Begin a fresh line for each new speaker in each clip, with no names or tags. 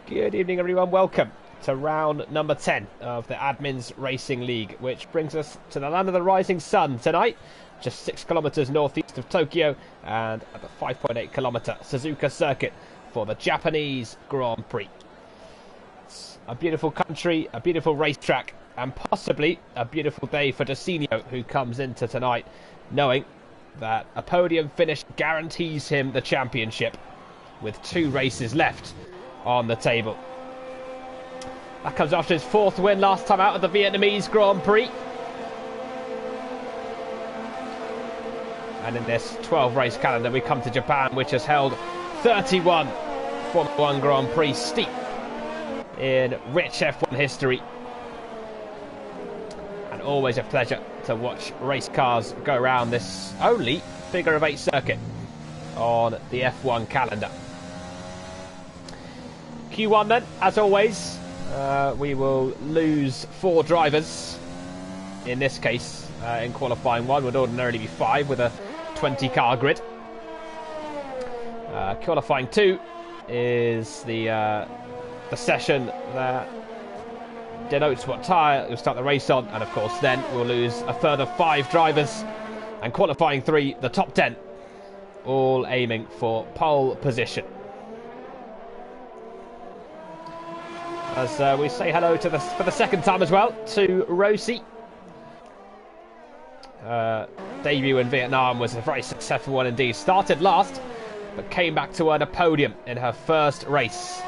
Good evening, everyone. Welcome to round number 10 of the Admins Racing League, which brings us to the land of the rising sun tonight, just 6 kilometers northeast of Tokyo, and at the 5.8 kilometer Suzuka circuit for the Japanese Grand Prix. It's a beautiful country, a beautiful racetrack, and possibly a beautiful day for Desinio, who comes into tonight knowing that a podium finish guarantees him the championship with 2 races left on the table. That comes after his 4th win last time out of the Vietnamese Grand Prix. And in this 12 race calendar we come to Japan, which has held 31 Formula 1 Grand Prix, steep in rich F1 history. And always a pleasure to watch race cars go around this only figure of 8 circuit on the F1 calendar. Q1 then, as always, we will lose 4 drivers. In this case, in qualifying 1 would ordinarily be 5 with a 20 car grid. Qualifying 2 is the session that denotes what tyre you'll start the race on, and of course then we'll lose a further 5 drivers, and qualifying 3, the top 10, all aiming for pole position. As we say hello to for the second time as well to Rosie. Debut in Vietnam was a very successful one indeed. Started last, but came back to earn a podium in her first race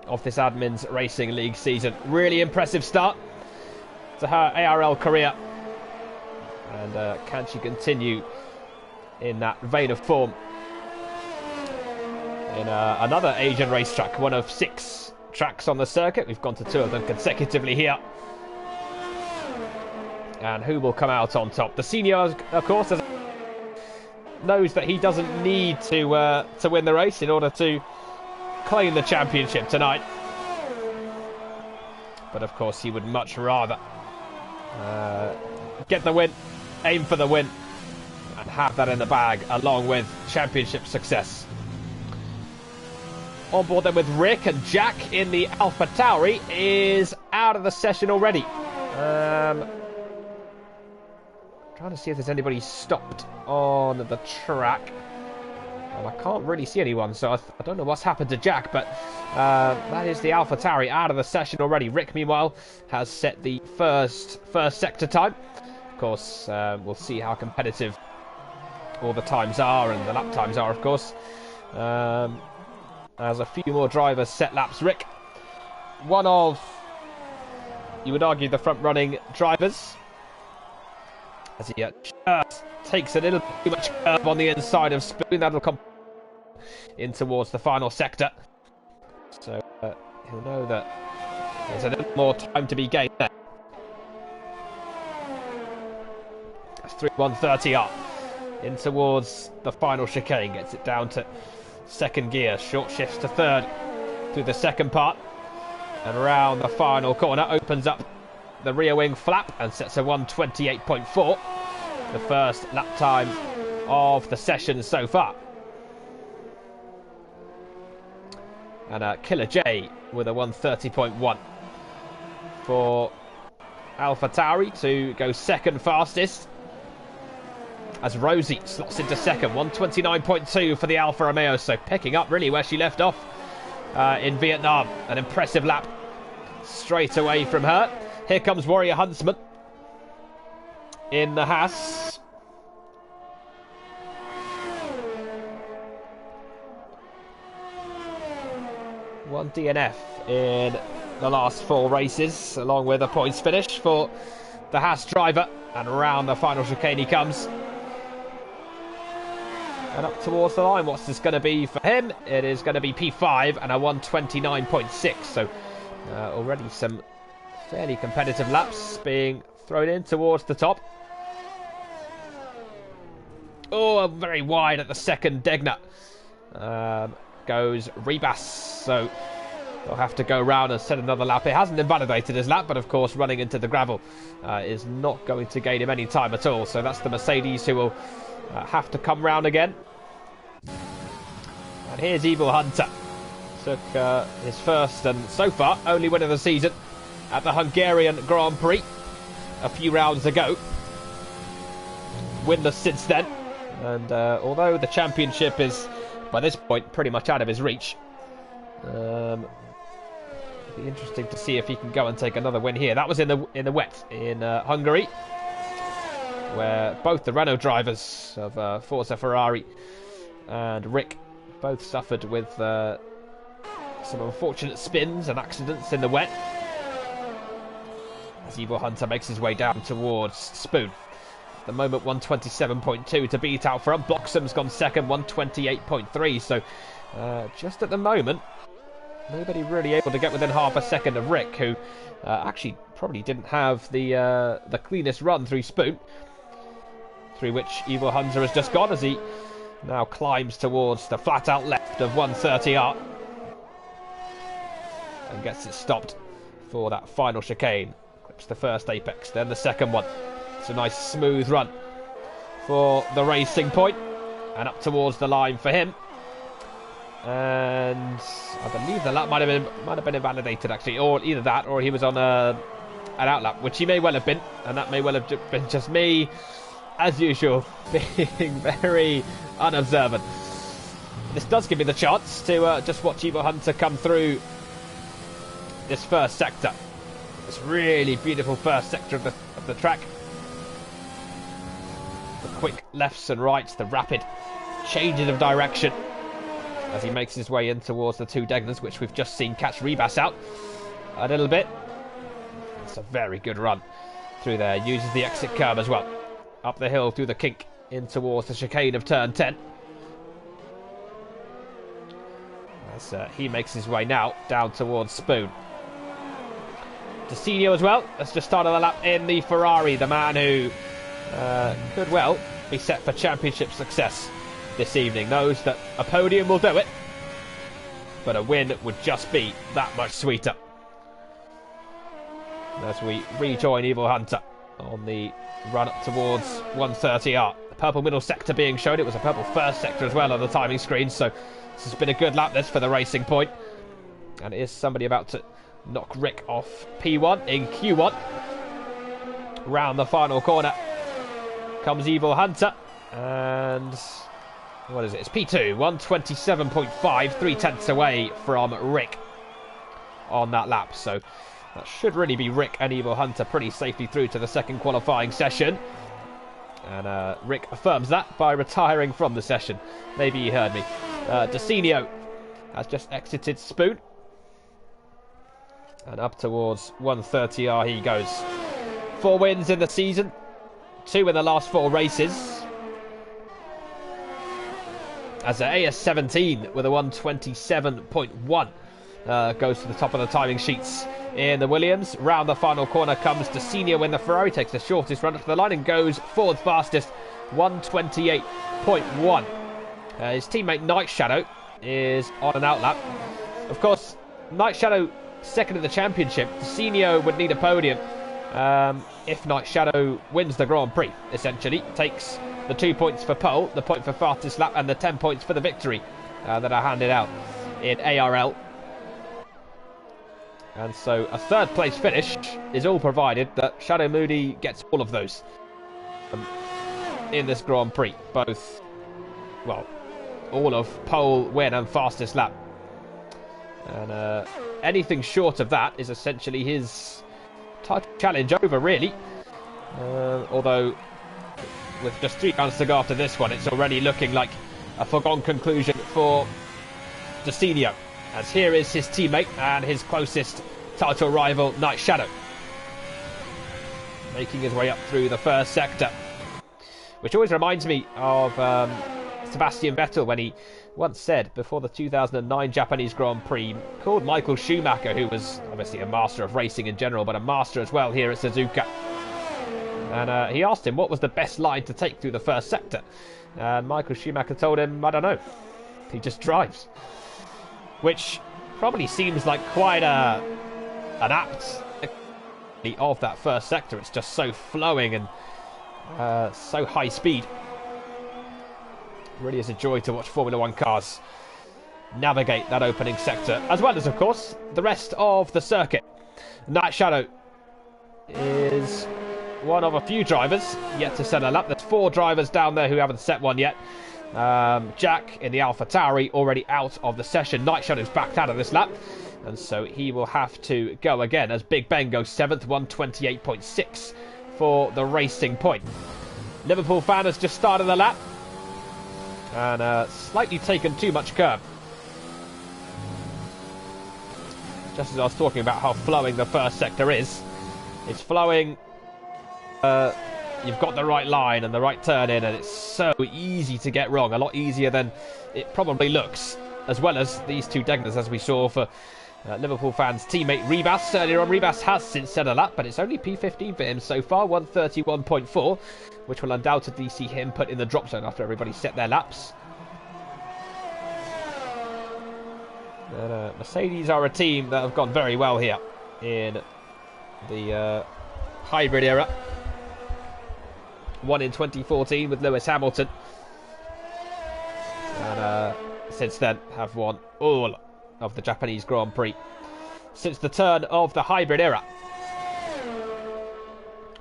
of this Admins Racing League season. Really impressive start to her ARL career. And can she continue in that vein of form in another Asian racetrack, one of 6 tracks on the circuit? We've gone to 2 of them consecutively here. And who will come out on top? The senior, of course, knows that he doesn't need to win the race in order to claim the championship tonight. But of course, he would much rather get the win, aim for the win, and have that in the bag along with championship success. On board then with Rick, and Jack in the Alpha Tauri is out of the session already. Trying to see if there's anybody stopped on the track. Well, I can't really see anyone, so I don't know what's happened to Jack, but that is the Alpha Tauri out of the session already. Rick, meanwhile, has set the first sector time. Of course, we'll see how competitive all the times are, and the lap times are, of course. As a few more drivers set laps. Rick, one of, you would argue, the front-running drivers, as he just takes a little too much curve on the inside of Spoon. That'll come in towards the final sector. So he'll know that there's a little more time to be gained there. That's 130 up in towards the final chicane. Gets it down to 2nd gear. Short shifts to 3rd through the second part. And around the final corner, opens up the rear wing flap and sets a 128.4. The first lap time of the session so far. And Killer J with a 130.1 for Alpha Tauri to go 2nd fastest, as Rosie slots into 2nd, 129.2 for the Alfa Romeo, so picking up really where she left off in Vietnam. An impressive lap straight away from her. Here comes Warrior Huntsman in the Haas. One DNF in the last 4 races, along with a points finish for the Haas driver. And around the final chicane he comes. And up towards the line. What's this going to be for him? It is going to be P5 and a 129.6. So already some fairly competitive laps being thrown in towards the top. Oh, very wide at the 2nd. Degner goes Rebus. So they'll have to go round and set another lap. It hasn't invalidated his lap, but of course running into the gravel is not going to gain him any time at all. So that's the Mercedes who will have to come round again. And here's Evil Hunter took his first and so far only win of the season at the Hungarian Grand Prix a few rounds ago. Winless since then, and although the championship is by this point pretty much out of his reach, it'll be interesting to see if he can go and take another win here. That was in the wet in Hungary, where both the Renault drivers of Forza Ferrari and Rick both suffered with some unfortunate spins and accidents in the wet, as Evil Hunter makes his way down towards Spoon. At the moment, 127.2 to beat out front. Bloxham's gone second, 128.3. So just at the moment, nobody really able to get within half a second of Rick, who actually probably didn't have the cleanest run through Spoon, through which Evil Hunter has just gone, as he now climbs towards the flat out left of 130R and gets it stopped for that final chicane. Clips the first apex, then the second one. It's a nice smooth run for the Racing Point, and up towards the line for him. And I believe the lap might have been invalidated actually, or either that, or he was on an outlap, which he may well have been, and that may well have been just me, as usual, being very unobservant. This does give me the chance to just watch Evil Hunter come through this first sector. This really beautiful first sector of the track. The quick lefts and rights, the rapid changes of direction as he makes his way in towards the two Degners, which we've just seen catch Rebus out a little bit. It's a very good run through there. Uses the exit curb as well. Up the hill through the kink in towards the chicane of turn 10. As he makes his way now down towards Spoon. Desinio as well has just started the lap in the Ferrari, the man who could well be set for championship success this evening. Knows that a podium will do it, but a win would just be that much sweeter. As we rejoin Evil Hunter on the run up towards 130R. The purple middle sector being shown. It was a purple first sector as well on the timing screen, so this has been a good lap this for the Racing Point. And it is somebody about to knock Rick off P1 in Q1. Round the final corner comes Evil Hunter, and what is it? It's P2, 127.5, 3/10 away from Rick on that lap. So that should really be Rick and Evil Hunter pretty safely through to the second qualifying session. And Rick affirms that by retiring from the session. Maybe he heard me. Desinio has just exited Spoon. And up towards 130R he goes. 4 wins in the season. 2 in the last 4 races. As an AS17 with a 127.1 goes to the top of the timing sheets in the Williams. Round the final corner comes Desinio when the Ferrari takes the shortest run up to the line and goes fourth fastest, 128.1. His teammate Night Shadow is on an outlap. Of course, Night Shadow second in the championship. Desinio would need a podium if Night Shadow wins the Grand Prix, essentially. Takes the 2 points for pole, the point for fastest lap, and the 10 points for the victory that are handed out in ARL. And so a third place finish is all provided that Shadow Moody gets all of those in this Grand Prix. Both, well, all of pole, win and fastest lap. And anything short of that is essentially his title challenge over, really. Although, with just 3 rounds to go after this one, it's already looking like a foregone conclusion for Desinio. As here is his teammate and his closest title rival, Night Shadow, making his way up through the first sector. Which always reminds me of Sebastian Vettel when he once said before the 2009 Japanese Grand Prix, called Michael Schumacher, who was obviously a master of racing in general, but a master as well here at Suzuka. And he asked him what was the best line to take through the first sector. And Michael Schumacher told him, I don't know, he just drives. Which probably seems like quite an apt of that first sector. It's just so flowing and so high speed. It really is a joy to watch Formula 1 cars navigate that opening sector, as well as, of course, the rest of the circuit. Night Shadow is one of a few drivers yet to set a lap. There's 4 drivers down there who haven't set one yet. Jack in the AlphaTauri already out of the session. Night Shadow's backed out of this lap, and so he will have to go again as Big Ben goes 7th, 128.6 for the racing point. Liverpool fan has just started the lap and slightly taken too much curb. Just as I was talking about how flowing the first sector is, it's flowing. You've got the right line and the right turn in, and it's so easy to get wrong, a lot easier than it probably looks, as well as these 2 Degners, as we saw for Liverpool fans' teammate Ribas earlier on. Ribas has since set a lap, but it's only P15 for him so far, 131.4, which will undoubtedly see him put in the drop zone after everybody set their laps. Mercedes are a team that have gone very well here in the hybrid era. Won in 2014 with Lewis Hamilton, and since then have won all of the Japanese Grand Prix since the turn of the hybrid era.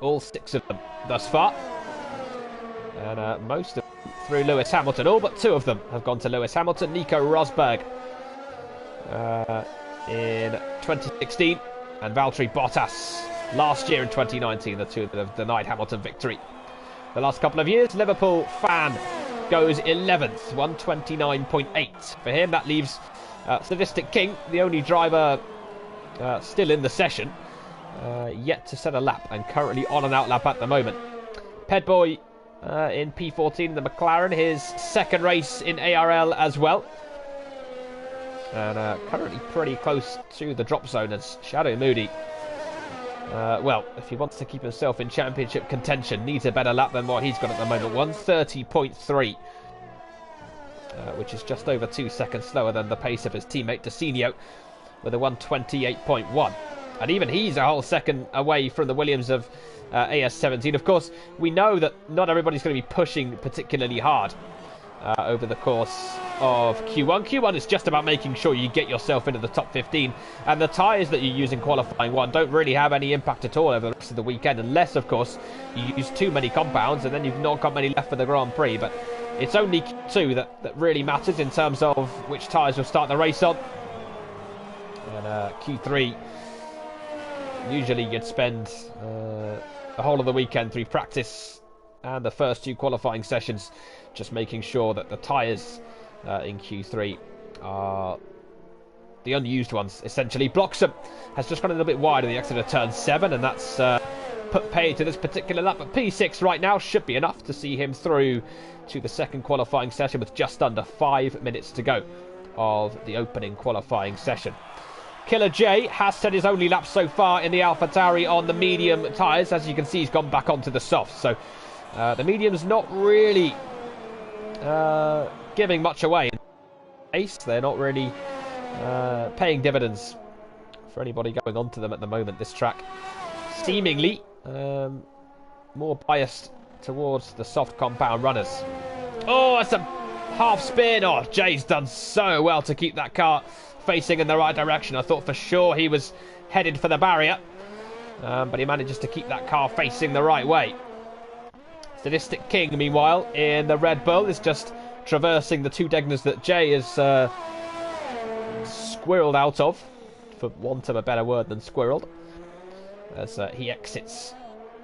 All 6 of them thus far, and most of them through Lewis Hamilton. All but 2 of them have gone to Lewis Hamilton. Nico Rosberg in 2016, and Valtteri Bottas last year in 2019, the 2 that have denied Hamilton victory. The last couple of years, Liverpool fan goes 11th, 129.8 for him. That leaves Statistic King, the only driver still in the session, yet to set a lap, and currently on an out lap at the moment. Pedboy in P14, the McLaren, his 2nd race in ARL as well, and currently pretty close to the drop zone as Shadow Moody, well, if he wants to keep himself in championship contention, needs a better lap than what he's got at the moment. 130.3, which is just over 2 seconds slower than the pace of his teammate Desinio, with a 128.1. And even he's a whole second away from the Williams of AS17. Of course, we know that not everybody's going to be pushing particularly hard over the course of Q1. Q1 is just about making sure you get yourself into the top 15, and the tyres that you use in qualifying 1 don't really have any impact at all over the rest of the weekend, unless, of course, you use too many compounds, and then you've not got many left for the Grand Prix. But it's only Q2 that really matters in terms of which tyres will start the race on. And Q3, usually you'd spend the whole of the weekend through practice and the first 2 qualifying sessions just making sure that the tyres in Q3 are the unused ones, essentially. Bloxham has just gone a little bit wide on the exit of turn 7, and that's put pay to this particular lap. But P6 right now should be enough to see him through to the 2nd qualifying session with just under 5 minutes to go of the opening qualifying session. Killer J has set his only lap so far in the AlphaTauri on the medium tyres. As you can see, he's gone back onto the soft, so the medium's not really giving much away. They're not really paying dividends for anybody going onto them at the moment. This track seemingly more biased towards the soft compound runners. Oh, that's a half spin. Oh, Jay's done so well to keep that car facing in the right direction. I thought for sure he was headed for the barrier, but he manages to keep that car facing the right way. Statistic King, meanwhile, in the Red Bull, is just traversing the 2 Degners that Jay is squirreled out of, for want of a better word than squirreled, as he exits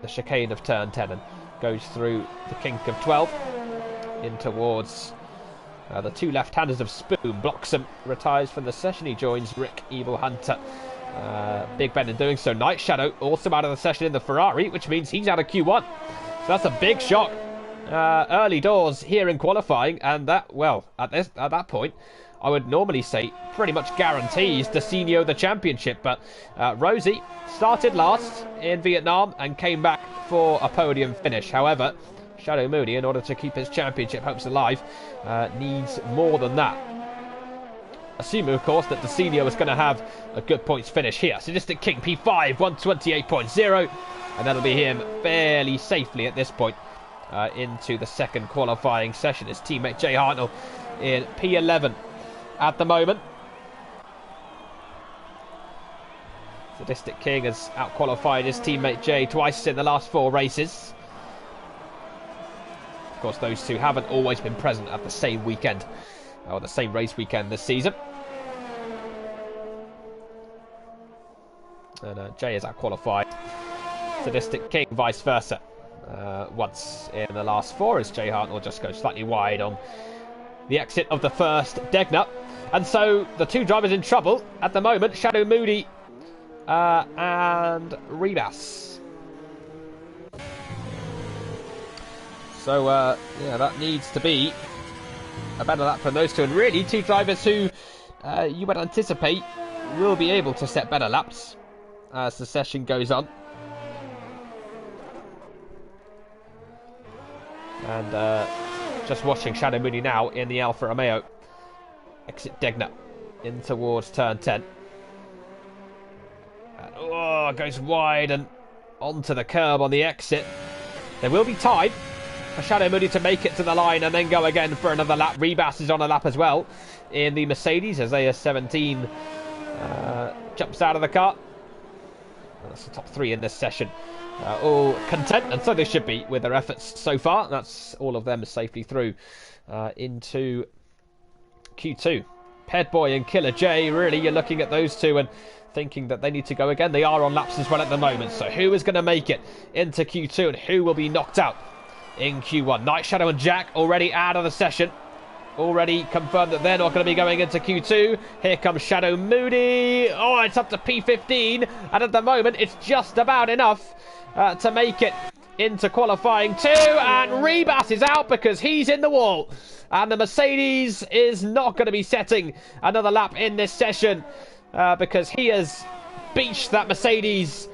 the chicane of turn 10 and goes through the kink of 12 in towards the 2 left-handers of Spoon. Bloxham retires from the session. He joins Rick Evil Hunter. Big Ben in doing so. Night Shadow also out of the session in the Ferrari, which means he's out of Q1. So that's a big shock early doors here in qualifying, and that, well, at that point, I would normally say pretty much guarantees Desinio the championship. But Rosie started last in Vietnam and came back for a podium finish. However, Shadow Moody, in order to keep his championship hopes alive, needs more than that. Assuming, of course, that Desinio is going to have a good points finish here. Sadistic King, P5, 128.0, and that'll be him fairly safely at this point into the 2nd qualifying session. His teammate Jay Hartnell in P11. at the moment. Sadistic King has out-qualified his teammate Jay twice in the last 4 races. Of course, those two haven't always been present at the same weekend, or the same race weekend this season. And Jay is out-qualified. Sadistic King, vice versa. Once in the last 4 as Jay Hart will just go slightly wide on the exit of the first Degner. And so the two drivers in trouble at the moment, Shadow Moody and Rebas. So, yeah, that needs to be a better lap from those two. And really, two drivers who you would anticipate will be able to set better laps as the session goes on. And just watching Shadow Moody now in the Alfa Romeo exit Degner in towards turn 10. And, goes wide and onto the curb on the exit. There will be time for Shadow Moody to make it to the line and then go again for another lap. Rebas is on a lap as well in the Mercedes as AS17 jumps out of the car. That's the top 3 in this session. All content, and so they should be with their efforts so far. That's all of them safely through into Q2. Pedboy and Killer J, really, you're looking at those two and thinking that they need to go again. They are on laps as well at the moment. So who is going to make it into Q2 and who will be knocked out in Q1? Night Shadow and Jack already out of the session. Already confirmed that they're not going to be going into Q2. Here comes Shadow Moody. Oh, it's up to P15. And at the moment, it's just about enough to make it into qualifying 2. And Rebas is out because he's in the wall. And the Mercedes is not going to be setting another lap in this session because he has beached that Mercedes.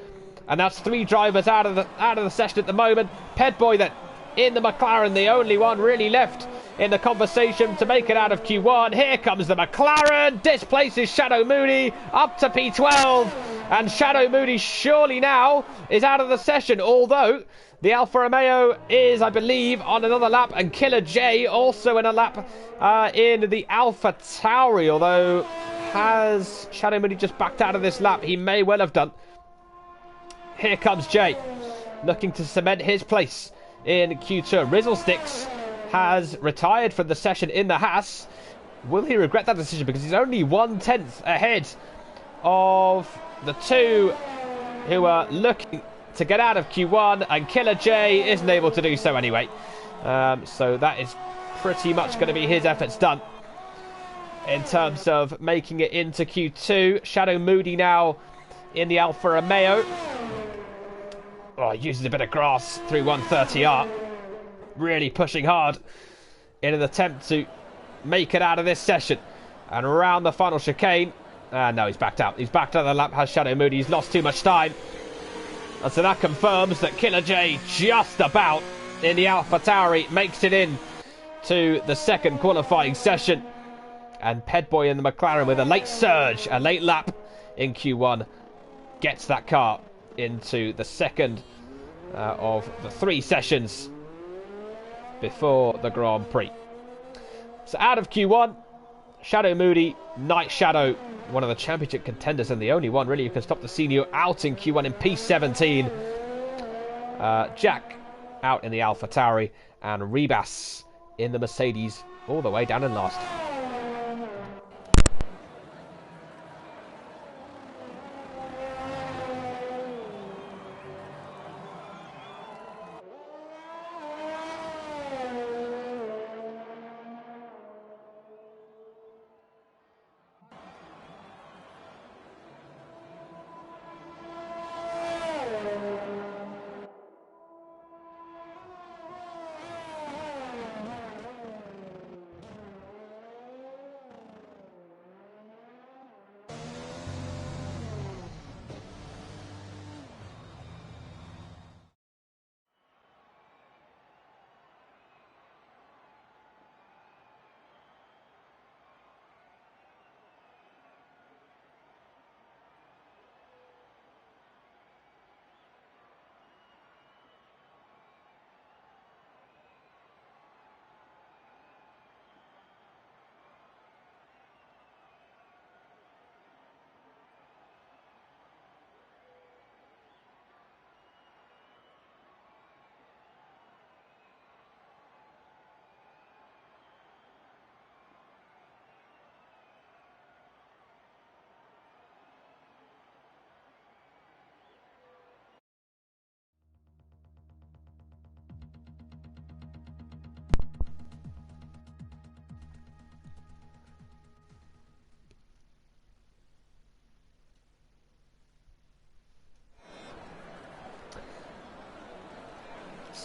And that's 3 drivers out of the session at the moment. Pedboy then in the McLaren, the only one really left in the conversation to make it out of Q1. Here comes the McLaren, displaces Shadow Moody up to P12, and Shadow Moody surely now is out of the session, although the Alfa Romeo is, I believe, on another lap, and Killer J also in a lap in the Alpha Tauri, although has Shadow Moody just backed out of this lap? He may well have done. Here comes Jay, looking to cement his place in Q2. Rizzlesticks has retired from the session in the Haas. Will he regret that decision? Because he's only 1/10 ahead of the two who are looking to get out of Q1, and Killer J isn't able to do so anyway. So that is pretty much going to be his efforts done in terms of making it into Q2. Shadow Moody now in the Alfa Romeo. Oh, he uses a bit of grass through 130R. Really pushing hard in an attempt to make it out of this session. And around the final chicane. No, he's backed out. He's backed out of the lap, has Shadow Moody. He's lost too much time. And so that confirms that Killer J just about in the Alpha Tauri makes it in to the second qualifying session. And Pedboy in the McLaren with a late surge, a late lap in Q1, gets that car into the second of the 3 sessions before the Grand Prix. So out of Q1, Shadow Moody, Night Shadow, one of the championship contenders and the only one really who can stop the senior, out in Q1 in P17. Jack out in the Alpha Tauri, and Rebas in the Mercedes all the way down in last.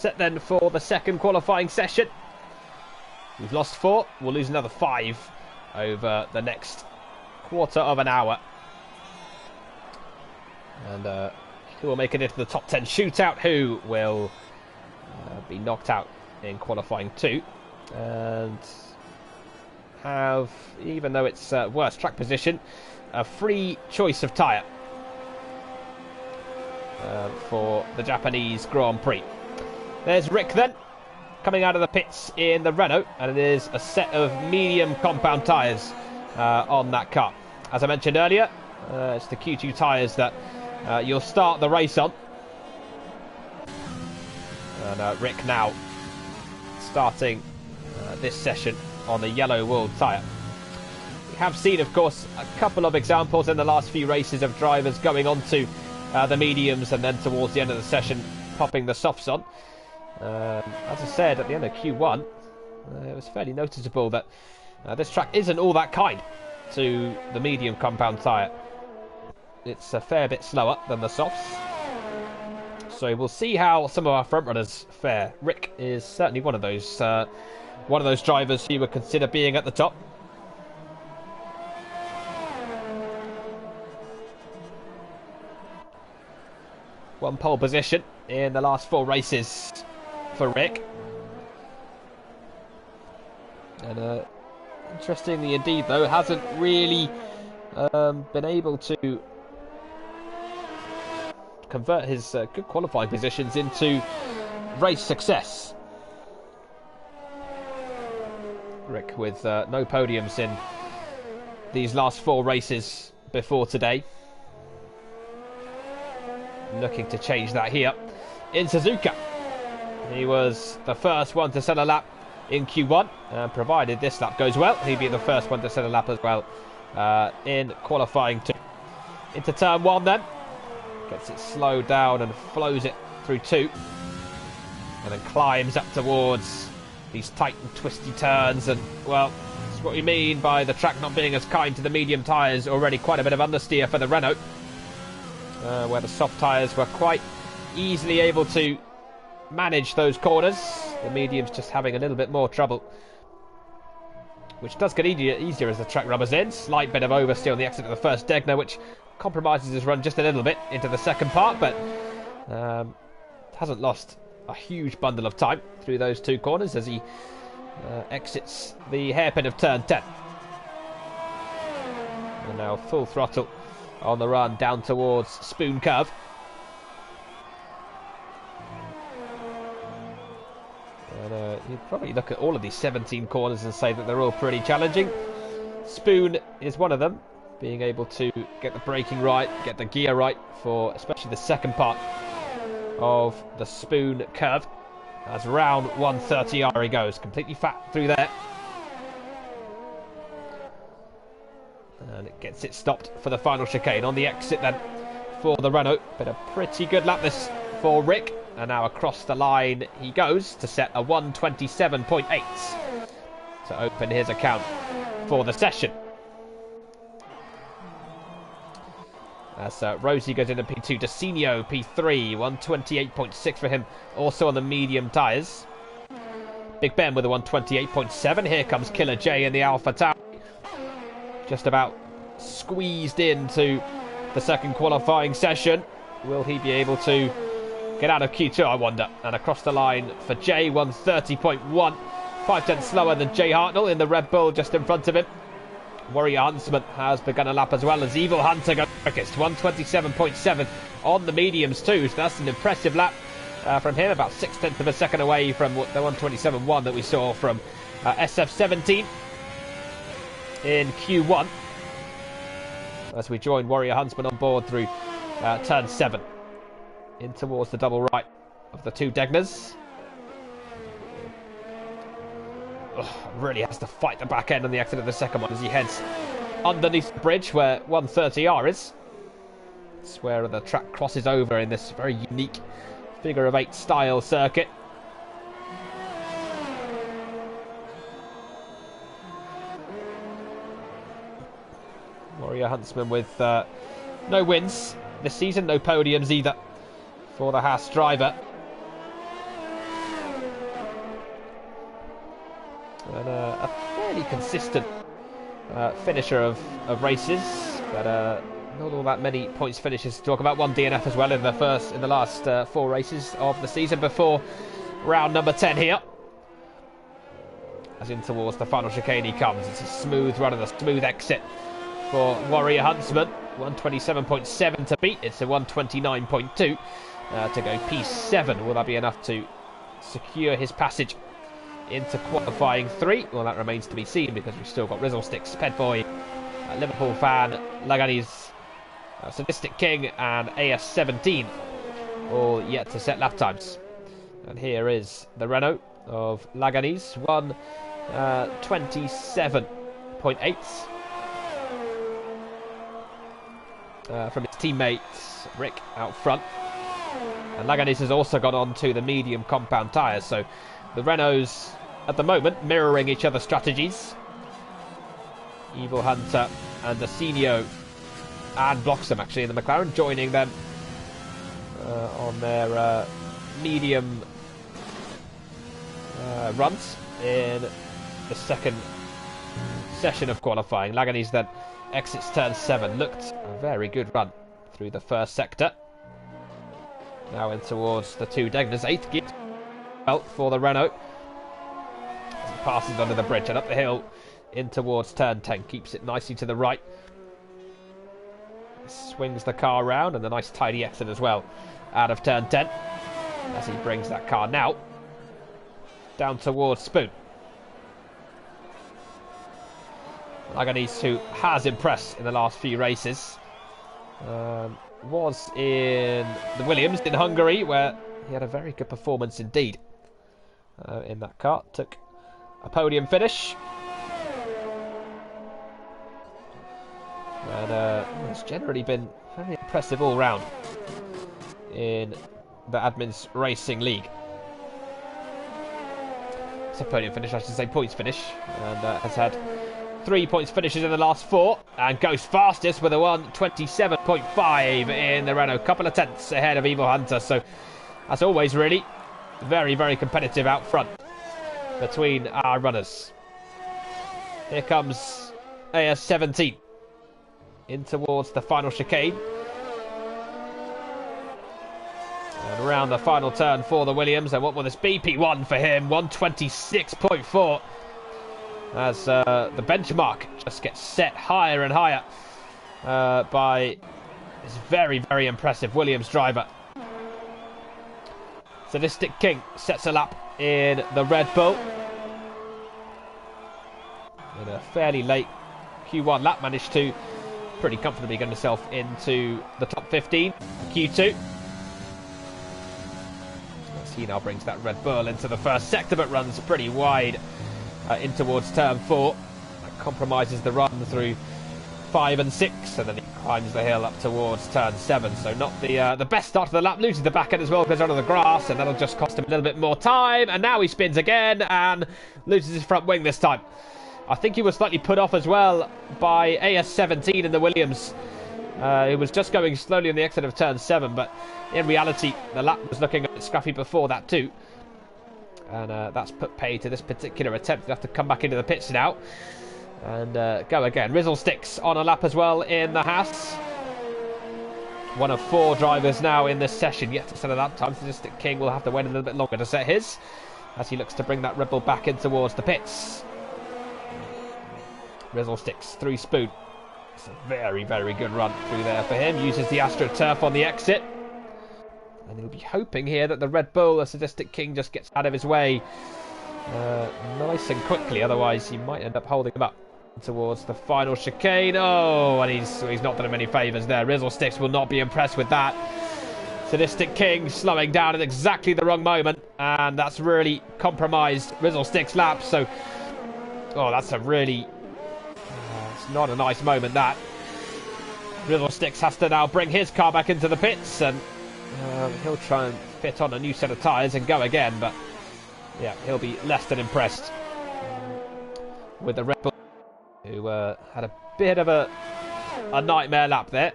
Set then for the second qualifying session. We've lost 4. We'll lose another 5 over the next quarter of an hour. And who will make it into the top 10 shootout? Who will be knocked out in qualifying 2? And have, even though it's worse track position, a free choice of tyre for the Japanese Grand Prix. There's Rick then, coming out of the pits in the Renault, and it is a set of medium compound tyres on that car. As I mentioned earlier, it's the Q2 tyres that you'll start the race on. And Rick now starting this session on the yellow world tyre. We have seen, of course, a couple of examples in the last few races of drivers going on to the mediums and then towards the end of the session popping the softs on. As I said at the end of Q1, it was fairly noticeable that this track isn't all that kind to the medium compound tyre. It's a fair bit slower than the softs. So we'll see how some of our front runners fare. Rick is certainly one of those drivers who would consider being at the top. One pole position in the last 4 races for Rick. And interestingly indeed, though, hasn't really been able to convert his good qualifying positions into race success. Rick with no podiums in these last 4 races before today. Looking to change that here in Suzuka. He was the first one to set a lap in Q1, and provided this lap goes well, he'd be the first one to set a lap as well in qualifying 2. Into turn 1 then. Gets it slowed down and flows it through 2. And then climbs up towards these tight and twisty turns. And, well, that's what we mean by the track not being as kind to the medium tyres. Already quite a bit of understeer for the Renault. Where the soft tyres were quite easily able to manage those corners. The mediums just having a little bit more trouble, which does get easier as the track rubbers in. Slight bit of oversteer on the exit of the first Degner, which compromises his run just a little bit into the second part, but hasn't lost a huge bundle of time through those 2 corners as he exits the hairpin of turn 10. And now full throttle on the run down towards Spoon Curve. And you'd probably look at all of these 17 corners and say that they're all pretty challenging. Spoon is one of them, being able to get the braking right, get the gear right for especially the second part of the Spoon Curve. As round 130R he goes, completely fat through there. And it gets it stopped for the final chicane on the exit then for the Renault. Been a pretty good lap this for Rick. And now across the line he goes to set a 127.8 to open his account for the session. As Rosie goes into P2, Decinio P3, 128.6 for him, also on the medium tyres. Big Ben with a 128.7. Here comes Killer J in the Alpha Tauri. Just about squeezed into the second qualifying session. Will he be able to get out of Q2, I wonder? And across the line for J, 130.1. 5/10 slower than Jay Hartnell in the Red Bull just in front of him. Warrior Huntsman has begun a lap as well as Evil Hunter goes quickest, 127.7 on the mediums too. So that's an impressive lap from him, about 6/10 of a second away from the 127.1 that we saw from SF17 in Q1. As we join Warrior Huntsman on board through turn 7 in towards the double right of the 2 Degners. Really has to fight the back end on the exit of the second one as he heads underneath the bridge where 130R is. It's where the track crosses over in this very unique figure of 8 style circuit. Warrior Huntsman with no wins this season, no podiums either for the Haas driver. fairly consistent finisher of races, but not all that many points finishes to talk about. One DNF as well in the last 4 races of the season before round number 10 here. As in towards the final chicane he comes. It's a smooth run and a smooth exit for Warrior Huntsman. 127.7 to beat. It's a 129.2 to go P7. Will that be enough to secure his passage into qualifying 3? Well, that remains to be seen, because we've still got Rizzlesticks, Pedboy, Liverpool fan, Lagani's Sadistic King, and AS17 all yet to set lap times. And here is the Renault of Lagani's, 127.8 from his teammates Rick out front. And Lagani's has also gone on to the medium compound tyres, so the Renaults at the moment mirroring each other's strategies. Evil Hunter and Asenio and Bloxham actually in the McLaren, joining them on their medium runs in the second session of qualifying. Lagani's then exits turn 7. Looked a very good run through the first sector. Now in towards the 2 Degners. 8th gear belt for the Renault as it passes under the bridge and up the hill in towards turn 10. Keeps it nicely to the right. Swings the car round, and a nice tidy exit as well out of turn 10 as he brings that car now down towards Spoon. Lagani's, who has impressed in the last few races, was in the Williams in Hungary, where he had a very good performance indeed in that car. Took a podium finish, and it's generally been very impressive all round in the Admins Racing League. It's a podium finish, I should say, points finish, and has had 3 points finishes in the last 4, and goes fastest with a 127.5 in the Renault. Couple of tenths ahead of Evil Hunter, so as always, really very, very competitive out front between our runners. Here comes AS17 in towards the final chicane. And around the final turn for the Williams, and what will this be? P1 for him, 126.4. As the benchmark just gets set higher and higher by this very, very impressive Williams driver. Sadistic King sets a lap in the Red Bull. In a fairly late Q1 lap, managed to pretty comfortably get himself into the top 15. Q2. As he now brings that Red Bull into the first sector, but runs pretty wide in towards turn 4. That compromises the run through 5 and 6, and then he climbs the hill up towards turn 7. So not the best start to the lap. Loses the back end as well, goes onto the grass, and that'll just cost him a little bit more time. And now he spins again and loses his front wing this time. I think he was slightly put off as well by AS17 in the Williams. He was just going slowly on the exit of turn 7, but in reality the lap was looking a bit scruffy before that too. And that's put pay to this particular attempt. He'll have to come back into the pits now and go again. Rizzlesticks on a lap as well in the Haas. One of 4 drivers now in this session yet to set a lap time. Sadistic King will have to wait a little bit longer to set his, as he looks to bring that Red Bull back in towards the pits. Rizzlesticks through Spoon. It's a very, very good run through there for him. Uses the AstroTurf on the exit. And he'll be hoping here that the Red Bull, the Sadistic King, just gets out of his way nice and quickly. Otherwise, he might end up holding him up towards the final chicane. Oh, and he's not done him any favours there. Rizzlesticks will not be impressed with that. Sadistic King slowing down at exactly the wrong moment, and that's really compromised Rizzlesticks' lap. So, oh, that's a really... it's not a nice moment, that. Rizzlesticks has to now bring his car back into the pits, and he'll try and fit on a new set of tyres and go again, but yeah, he'll be less than impressed with the Red Bull, who had a bit of a nightmare lap there.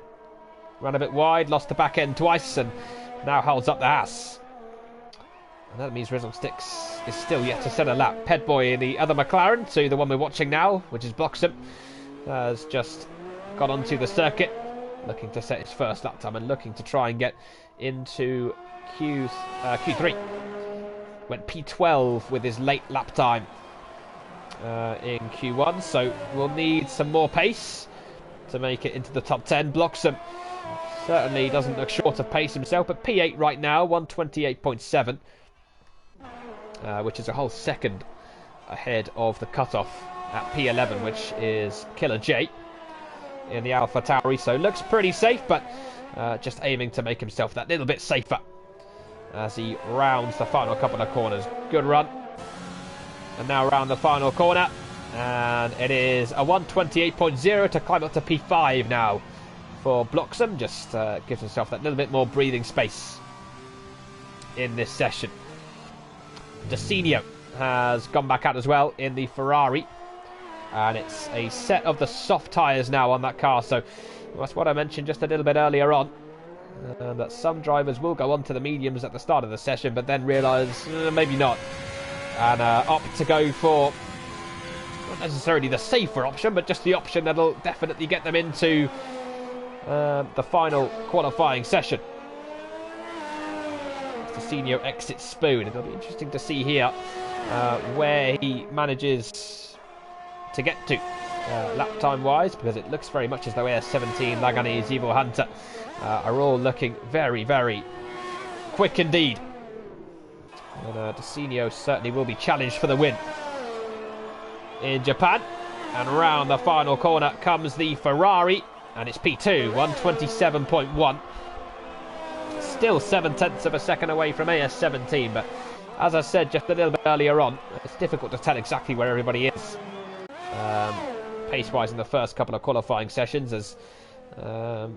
Ran a bit wide, lost the back end twice, and now holds up the Haas. And that means Rizzle Sticks is still yet to set a lap. Pedboy in the other McLaren, to the one we're watching now, which is Bloxham, has just got onto the circuit, looking to set his first lap time and looking to try and get into Q3. Went P12 with his late lap time in Q1, so we'll need some more pace to make it into the top 10. Bloxham certainly doesn't look short of pace himself, but P8 right now, 128.7. Which is a whole second ahead of the cutoff at P11, which is Killer J in the Alpha Tauri. So looks pretty safe, but just aiming to make himself that little bit safer as he rounds the final couple of corners. Good run. And now round the final corner, and it is a 128.0 to climb up to P5 now for Bloxham. Just gives himself that little bit more breathing space in this session. Decenio has gone back out as well in the Ferrari, and it's a set of the soft tyres now on that car, so that's what I mentioned just a little bit earlier on, that some drivers will go on to the mediums at the start of the session but then realise maybe not, and opt to go for not necessarily the safer option, but just the option that'll definitely get them into the final qualifying session. Decenio exits Spoon. It'll be interesting to see here where he manages to get to lap time wise, because it looks very much as though AS17, Laganese, Evil Hunter are all looking very, very quick indeed. And Decenio certainly will be challenged for the win in Japan. And round the final corner comes the Ferrari, and it's P2, 127.1. Still 0.7 of a second away from AS17, but as I said just a little bit earlier on, it's difficult to tell exactly where everybody is pace-wise in the first couple of qualifying sessions, as you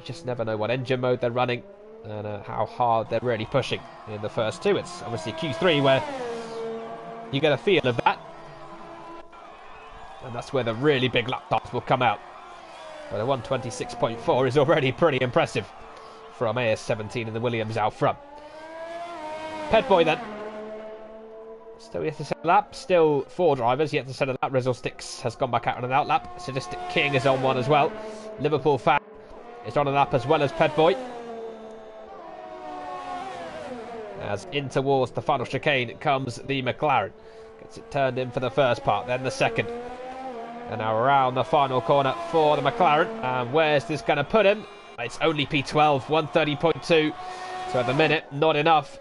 just never know what engine mode they're running and how hard they're really pushing in the first two. It's obviously Q3 where you get a feel of that, and that's where the really big lap times will come out. But a 126.4 is already pretty impressive from AS17 in the Williams out front. Pedboy then. Still yet to set a lap. Still 4 drivers yet to set a lap. Rizzle Sticks has gone back out on an out lap. Sadistic King is on one as well. Liverpool Fan is on a lap as well as Pedboy. As in towards the final chicane comes the McLaren. Gets it turned in for the first part, then the second. And now around the final corner for the McLaren. And where's this going to put him? It's only P12, 130.2, so at the minute, not enough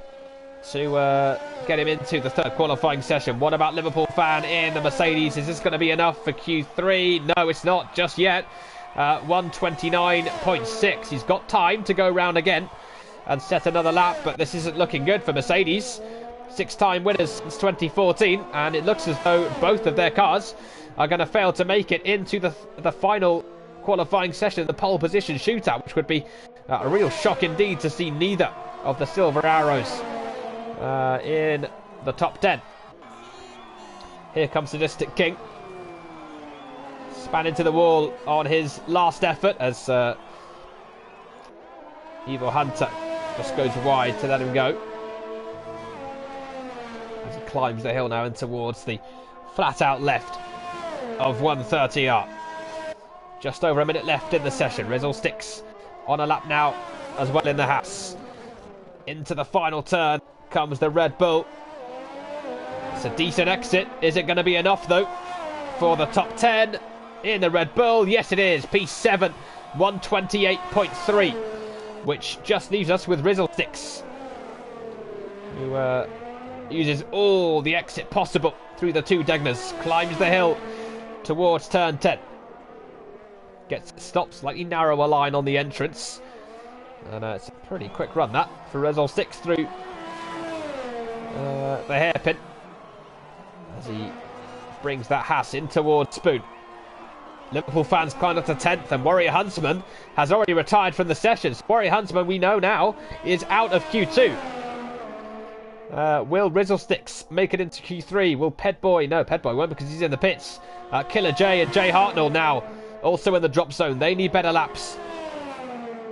to get him into the third qualifying session. What about Liverpool Fan in the Mercedes? Is this going to be enough for Q3? No, it's not just yet. 129.6. He's got time to go round again and set another lap, but this isn't looking good for Mercedes. 6-time winners since 2014, and it looks as though both of their cars are going to fail to make it into the final qualifying session, the pole position shootout, which would be a real shock indeed to see neither of the Silver Arrows in the top 10. Here comes Sadistic King. Span into the wall on his last effort as Evil Hunter just goes wide to let him go. As he climbs the hill now and towards the flat out left of 130R. Just over a minute left in the session. Rizzle Sticks on a lap now as well in the house. Into the final turn comes the Red Bull. It's a decent exit. Is it going to be enough though for the top 10 in the Red Bull? Yes it is. P7, 128.3, which just leaves us with Rizzle Sticks, who uses all the exit possible through the 2 Degners. Climbs the hill towards turn 10. Stops slightly narrower line on the entrance, and it's a pretty quick run that for Rizzle Sticks through the hairpin as he brings that Haas in towards Spoon. Liverpool Fans climb up to 10th, and Warrior Huntsman has already retired from the sessions. Warrior Huntsman, we know now, is out of Q2. Will Rizzle Sticks make it into Q3? Will Pedboy? No, Pedboy won't, because he's in the pits. Killer J and Jay Hartnell now also in the drop zone. They need better laps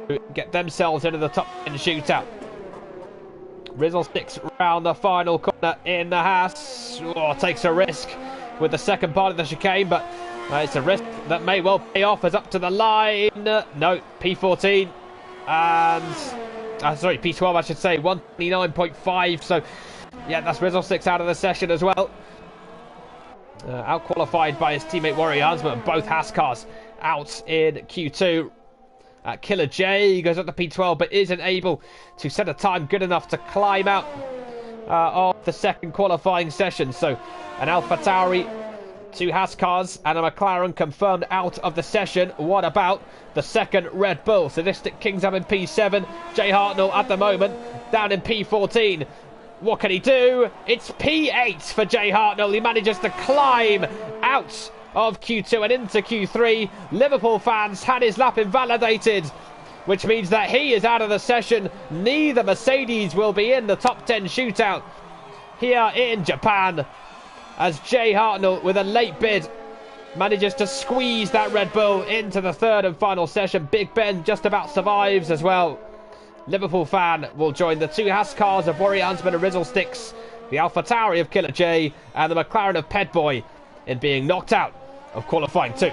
to get themselves into the top 10 shootout. Rizzle sticks round the final corner in the Haas. Oh, takes a risk with the second part of the chicane, but it's a risk that may well pay off as up to the line. No, P14 and... sorry, P12 I should say, 129.5. So, yeah, that's Rizzle sticks out of the session as well. Out-qualified by his teammate Warrior Huntsman. Both Haas cars out in Q2. Killer J goes up to P12 but isn't able to set a time good enough to climb out of the second qualifying session. So an AlphaTauri, 2 Haas cars and a McLaren confirmed out of the session. What about the second Red Bull? Sadistic King's up in P7. Jay Hartnell at the moment down in P14. What can he do? It's P8 for Jay Hartnell. He manages to climb out of Q2 and into Q3. Liverpool fans had his lap invalidated, which means that he is out of the session. Neither Mercedes will be in the top 10 shootout here in Japan, as Jay Hartnell, with a late bid, manages to squeeze that Red Bull into the third and final session. Big Ben just about survives as well. Liverpool fan will join the 2 Haas cars of Warrior Huntsman and Rizzle Sticks, the AlphaTauri of Killer J and the McLaren of Pedboy in being knocked out of qualifying 2.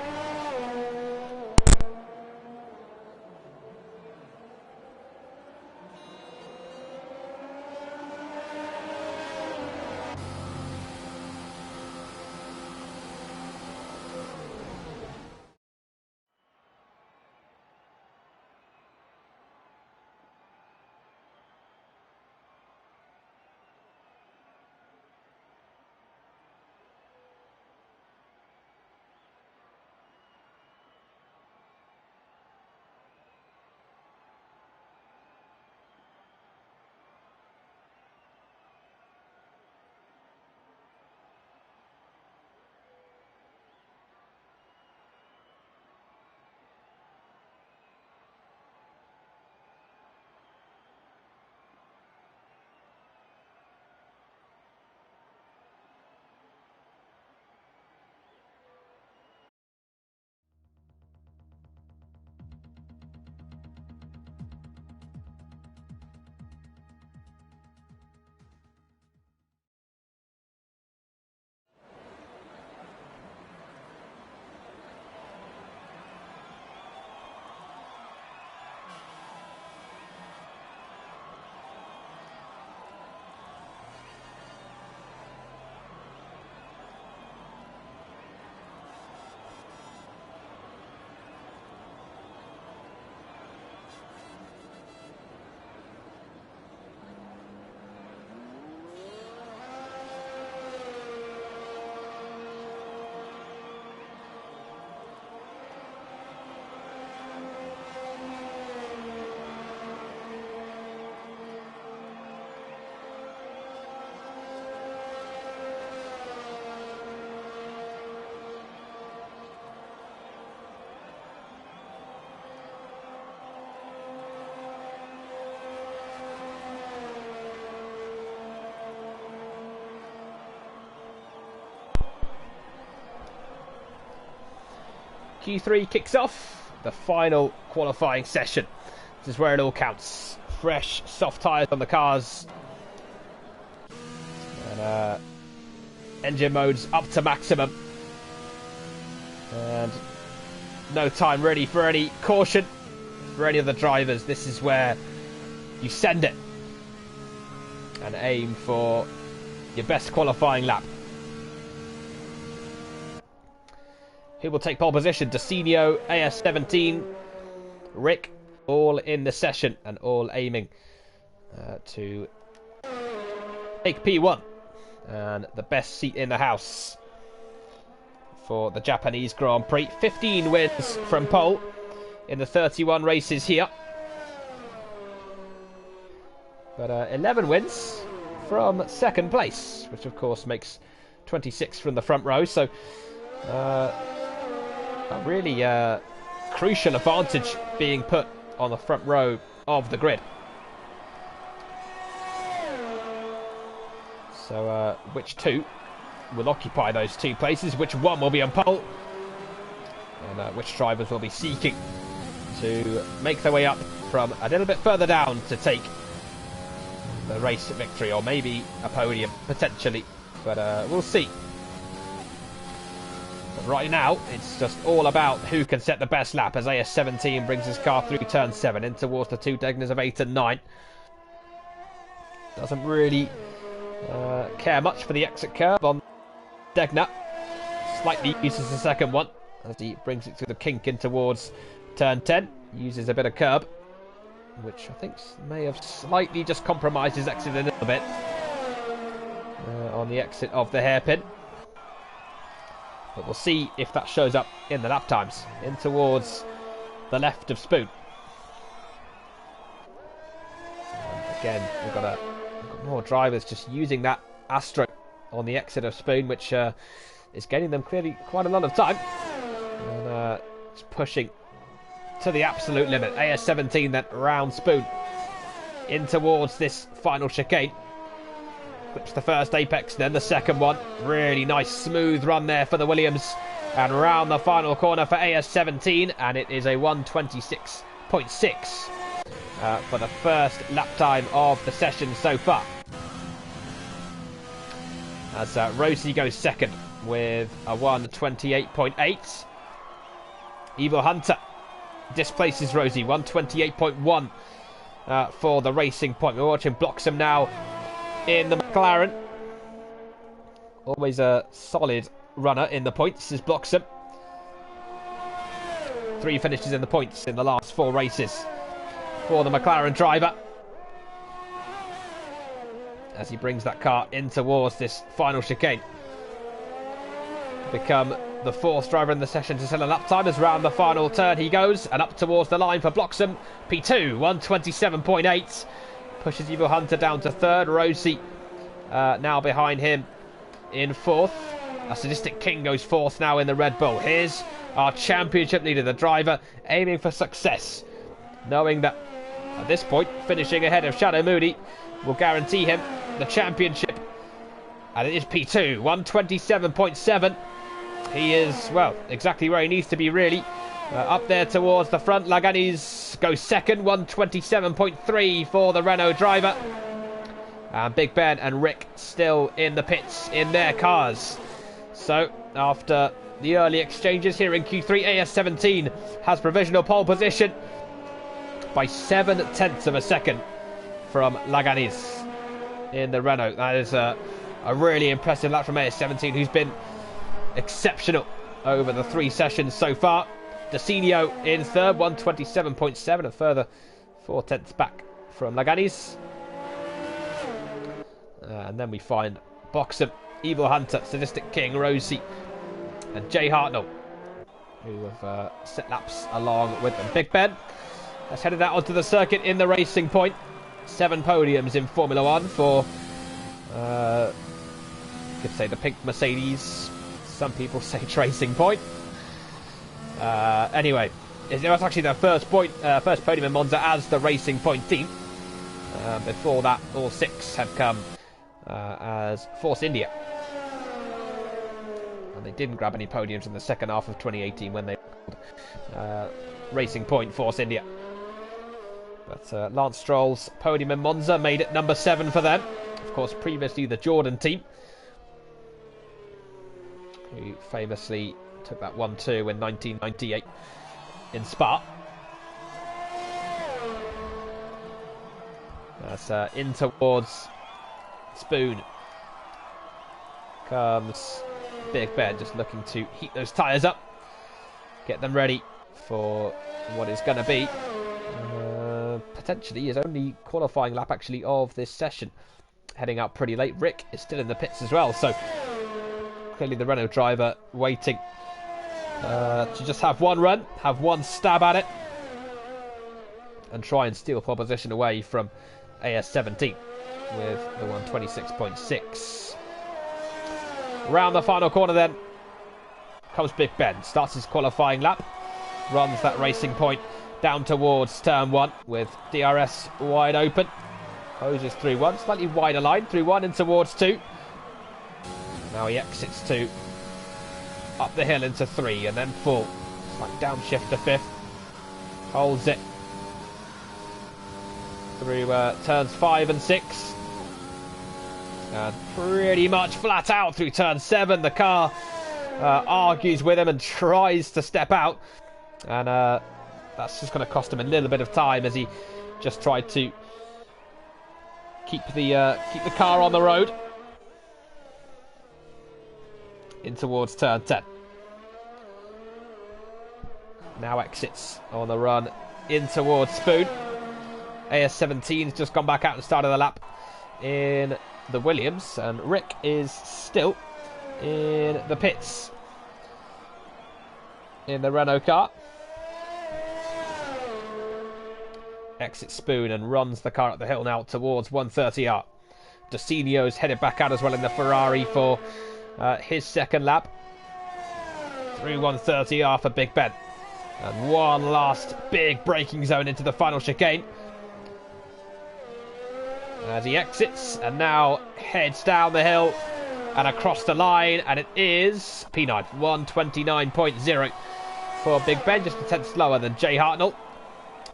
Q3 kicks off the final qualifying session. This is where it all counts. Fresh, soft tyres on the cars. And engine modes up to maximum. And no time really for any caution for any of the drivers. This is where you send it and aim for your best qualifying lap. Who will take pole position? Decinio, AS17, Rick, all in the session and all aiming to take P1 and the best seat in the house for the Japanese Grand Prix. 15 wins from pole in the 31 races here, but 11 wins from second place, which of course makes 26 from the front row. So a really crucial advantage being put on the front row of the grid. So which 2 will occupy those 2 places? Which 1 will be on pole? And which drivers will be seeking to make their way up from a little bit further down to take the race victory, or maybe a podium, potentially. But we'll see. But right now, it's just all about who can set the best lap, as AS17 brings his car through turn 7 in towards the two Degners of 8 and 9. Doesn't really care much for the exit curve on Degner. Slightly uses the second one as he brings it through the kink in towards turn 10. Uses a bit of curb, which I think may have slightly just compromised his exit a little bit on the exit of the hairpin. But we'll see if that shows up in the lap times. In towards the left of Spoon. And again, we've got more drivers just using that Astro on the exit of Spoon, which is gaining them clearly quite a lot of time. And it's pushing to the absolute limit. AS17 then round Spoon in towards this final chicane. Clips the first apex, then the second one. Really nice smooth run there for the Williams. And round the final corner for AS17, and it is a 1:26.6 for the first lap time of the session so far. As Rosie goes second with a 1:28.8. Evil Hunter displaces Rosie, 1:28.1 for the Racing Point. We're watching Bloxham now in the McLaren. Always a solid runner in the points is Bloxham. 3 finishes in the points in the last 4 races for the McLaren driver, as he brings that car in towards this final chicane. Become the 4th driver in the session to set a lap time, as round the final turn he goes, and up towards the line for Bloxham. P2, 1:27.8. Pushes Evil Hunter down to 3rd. Rosie now behind him in 4th. A Sadistic King goes 4th now in the Red Bull. Here's our championship leader, the driver, aiming for success, knowing that at this point, finishing ahead of Shadow Moody will guarantee him the championship. And it is P2, 1:27.7. He is, well, exactly where he needs to be, really. Up there towards the front. Laganis goes second, 1:27.3 for the Renault driver. And Big Ben and Rick still in the pits in their cars. So, after the early exchanges here in Q3, AS17 has provisional pole position by 7/10 of a second from Laganis in the Renault. That is a really impressive lap from AS17, who's been exceptional over the 3 sessions so far. Decinio in 3rd, 1:27.7, a further 4/10 back from Laganis. And then we find Bloxham, Evil Hunter, Sadistic King, Rosie, and Jay Hartnell, who have set laps along with them. Big Ben has headed out onto the circuit in the Racing Point. 7 podiums in Formula 1 for, you could say, the pink Mercedes. Some people say Racing Point. Anyway, it was actually their first podium in Monza as the Racing Point team. Before that, all 6 had come as Force India. And they didn't grab any podiums in the second half of 2018 when they Racing Point, Force India. But Lance Stroll's podium in Monza made it number 7 for them. Of course, previously the Jordan team, who famously took that 1-2 in 1998 in Spa. That's in towards Spoon comes Big Ben, just looking to heat those tyres up, get them ready for what is going to be potentially his only qualifying lap actually of this session. Heading out pretty late. Rick is still in the pits as well, so clearly the Renault driver waiting to just have one run, have one stab at it, and try and steal pole position away from AS17 with the 1:26.6. Round the final corner then comes Big Ben. Starts his qualifying lap, runs that Racing Point down towards turn 1 with DRS wide open. Closes through 1, slightly wider line, through 1 and towards 2. Now he exits 2, up the hill into 3 and then 4. Slight downshift to 5th. Holds it through turns 5 and 6. And pretty much flat out through turn 7. The car argues with him and tries to step out. And that's just going to cost him a little bit of time as he just tried to keep the car on the road. In towards turn 10. Now exits on the run in towards Spoon. AS17's just gone back out and started the lap in the Williams, and Rick is still in the pits in the Renault car. Exits Spoon and runs the car up the hill now towards 130R. Dosinio's headed back out as well in the Ferrari for his second lap. Through 130R for Big Ben. And one last big braking zone into the final chicane. As he exits and now heads down the hill and across the line, and it is P9, 129.0 for Big Ben, just a tenth slower than Jay Hartnell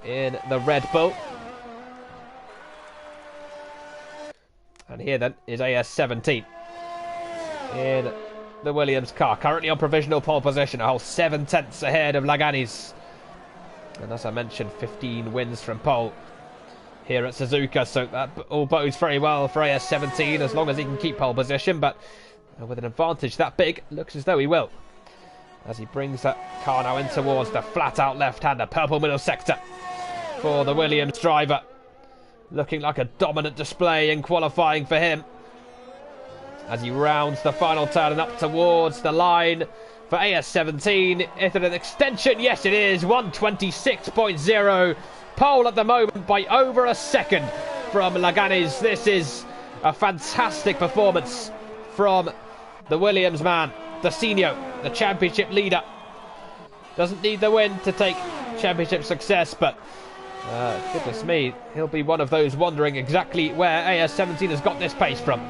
in the Red Bull. And here then is AS17 in the Williams car, currently on provisional pole position, a whole 7 tenths ahead of Lagani's. And as I mentioned, 15 wins from pole here at Suzuka, so that all bodes very well for AS17 as long as he can keep pole position, but with an advantage that big, looks as though he will. As he brings that car now in towards the flat out left-hander, purple middle sector for the Williams driver. Looking like a dominant display in qualifying for him. As he rounds the final turn and up towards the line for AS17. Is it an extension? Yes, it is. 126.0. Pole at the moment by over a second from Lagani's. This is a fantastic performance from the Williams man. Dosinio, the championship leader. Doesn't need the win to take championship success, but goodness me, he'll be one of those wondering exactly where AS17 has got this pace from.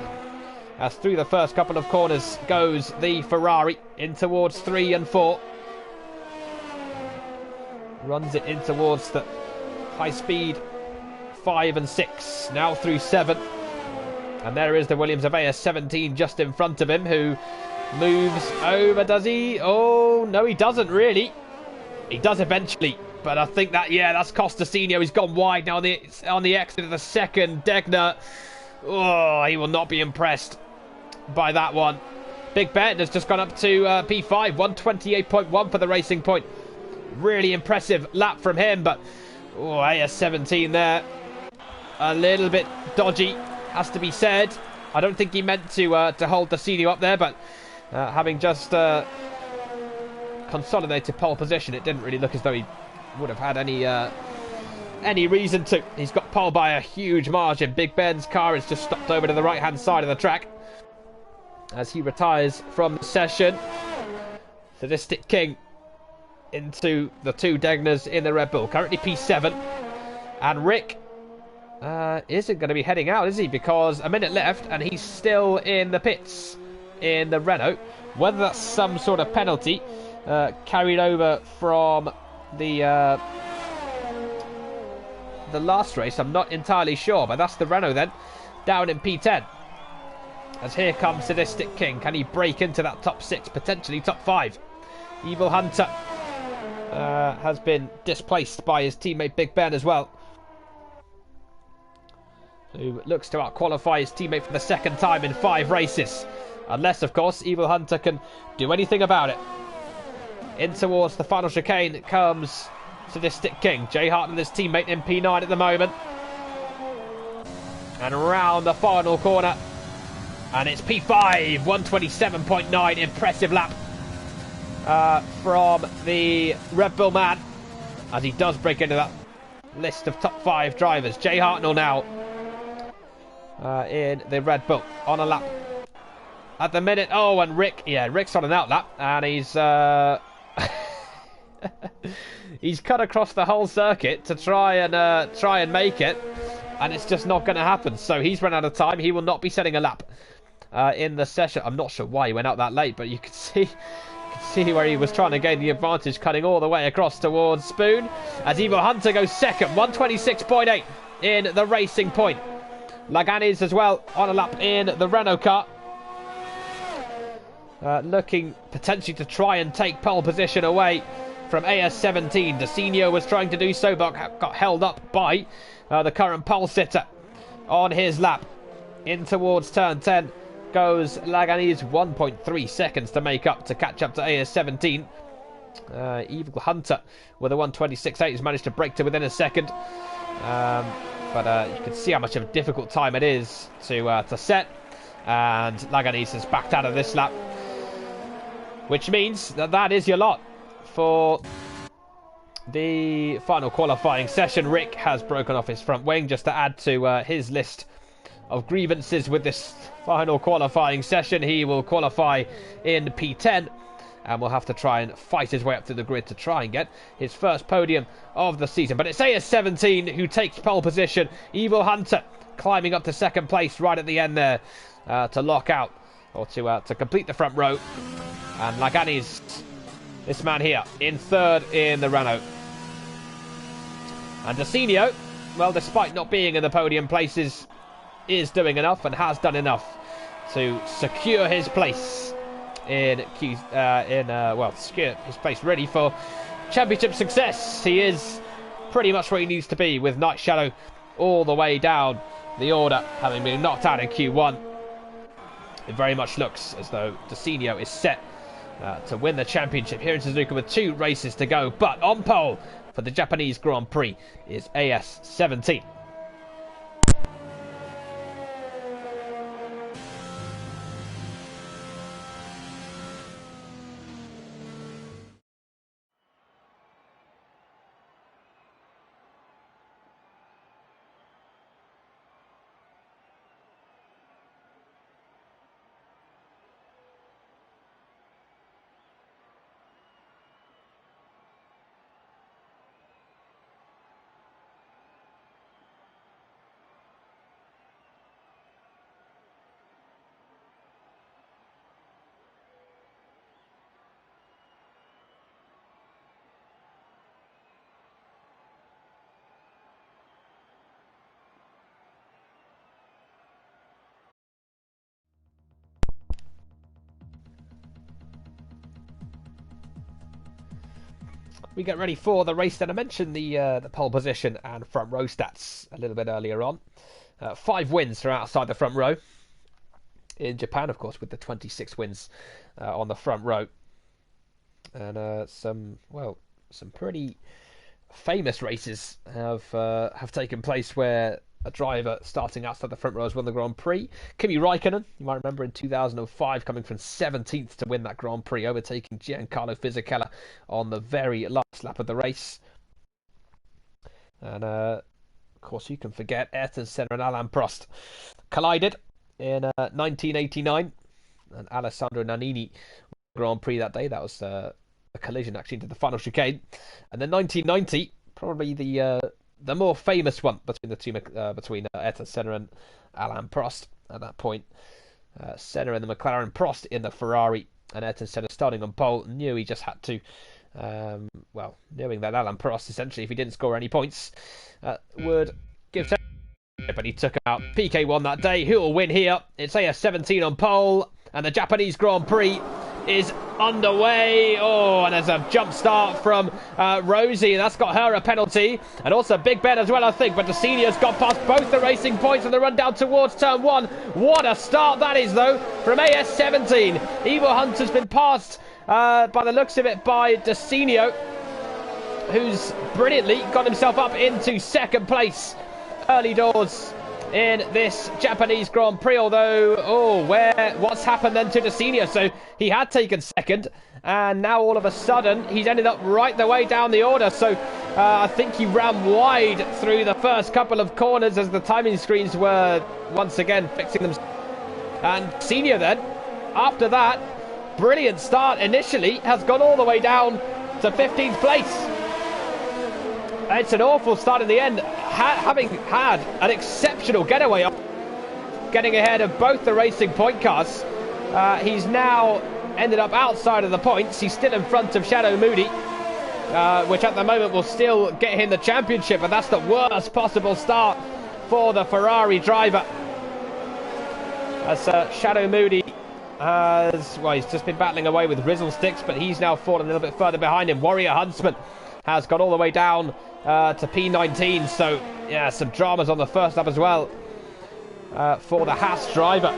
As through the first couple of corners goes the Ferrari in towards 3 and 4. Runs it in towards the high speed 5 and 6. Now through 7. And there is the Williams of AS17 just in front of him, who moves over, does he? Oh, no, he doesn't really. He does eventually. But I think that, yeah, that's cost Dosinio. He's gone wide now on the exit of the second. Degner, oh, he will not be impressed by that one. Big Ben has just gone up to P5, 128.1 for the Racing Point. Really impressive lap from him, but oh, AS17 there, a little bit dodgy, has to be said. I don't think he meant to hold Dosinio up there, but having just consolidated pole position, it didn't really look as though he would have had any reason to. He's got pole by a huge margin. Big Ben's car is just stopped over to the right hand side of the track as he retires from the session. Sadistic King into the two Degners in the Red Bull, currently P7, and Rick isn't going to be heading out, is he? Because a minute left and he's still in the pits in the Renault. Whether that's some sort of penalty carried over from the last race, I'm not entirely sure, but that's the Renault then, down in P10. As here comes Sadistic King. Can he break into that top 6, potentially top 5? Evil Hunter has been displaced by his teammate Big Ben as well, who looks to out-qualify his teammate for the second time in 5 races. Unless, of course, Evil Hunter can do anything about it. In towards the final chicane comes Sadistic King. Jay Hart and his teammate in P9 at the moment. And round the final corner. And it's P5, 127.9. Impressive lap from the Red Bull man, as he does break into that list of top 5 drivers. Jay Hartnell now in the Red Bull on a lap at the minute. Oh, and Rick's on an out lap, and he's he's cut across the whole circuit to try and make it, and it's just not going to happen. So he's run out of time. He will not be setting a lap in the session. I'm not sure why he went out that late, but you can see where he was trying to gain the advantage, cutting all the way across towards Spoon, as Evil Hunter goes second, 126.8 in the Racing Point. Laganes as well on a lap in the Renault car. Looking potentially to try and take pole position away from AS17. Desinio was trying to do so, but got held up by the current pole sitter on his lap. In towards turn 10 goes Laganes. 1.3 seconds to make up to catch up to AS17. Evil Hunter with a 1:26.8 has managed to break to within a second. But you can see how much of a difficult time it is to set. And Laganes has backed out of this lap, which means that is your lot for the final qualifying session. Rick has broken off his front wing just to add to his list of grievances with this final qualifying session. He will qualify in P10 and will have to try and fight his way up to the grid to try and get his first podium of the season. But it's AS17 who takes pole position. Evil Hunter climbing up to second place right at the end there to lock out, or to complete the front row. And Laganes, this man here, in third in the Renault. And Desinio, well, despite not being in the podium places, is doing enough and has done enough to secure his place secure his place ready for championship success. He is pretty much where he needs to be, with Night Shadow all the way down the order, having been knocked out in Q1. It very much looks as though Desinio is set to win the championship here in Suzuka with 2 races to go. But on pole for the Japanese Grand Prix is AS17. We get ready for the race. Then I mentioned the pole position and front row stats a little bit earlier on. 5 wins from outside the front row. In Japan, of course, with the 26 wins on the front row. And some pretty famous races have taken place where a driver starting outside the front row has won the Grand Prix. Kimi Raikkonen, you might remember in 2005, coming from 17th to win that Grand Prix, overtaking Giancarlo Fisichella on the very last lap of the race. And of course, you can forget Ayrton Senna and Alain Prost collided in 1989, and Alessandro Nannini won the Grand Prix that day. That was a collision actually into the final chicane. And then 1990, probably the more famous one between the two, between Ayrton Senna and Alain Prost. At that point, Senna in the McLaren, Prost in the Ferrari, and Ayrton Senna starting on pole, knew he just had to, knowing that Alain Prost, essentially, if he didn't score any points, would give to, but he took out. PK won that day. Who will win here? It's AS17 on pole, and the Japanese Grand Prix is underway. Oh, and there's a jump start from Rosie, and that's got her a penalty, and also Big Ben as well, I think. But Desinio's got past both the racing points on the run down towards turn 1. What a start that is, though, from AS17. Evil Hunter's been passed by the looks of it by Desinio, who's brilliantly got himself up into second place early doors in this Japanese Grand Prix. Although, what's happened then to Desinio? So he had taken second, and now all of a sudden he's ended up right the way down the order. So I think he ran wide through the first couple of corners as the timing screens were once again fixing them. And Desinio then, after that brilliant start initially, has gone all the way down to 15th place. It's an awful start in the end, having had an exceptional getaway, getting ahead of both the racing point cars. He's now ended up outside of the points. He's still in front of Shadow Moody, which at the moment will still get him the championship, and that's the worst possible start for the Ferrari driver. As Shadow Moody has, well, he's just been battling away with Rizzle Sticks, but he's now fallen a little bit further behind him. Warrior Huntsman has got all the way down to P19, so yeah, some dramas on the first lap as well for the Haas driver.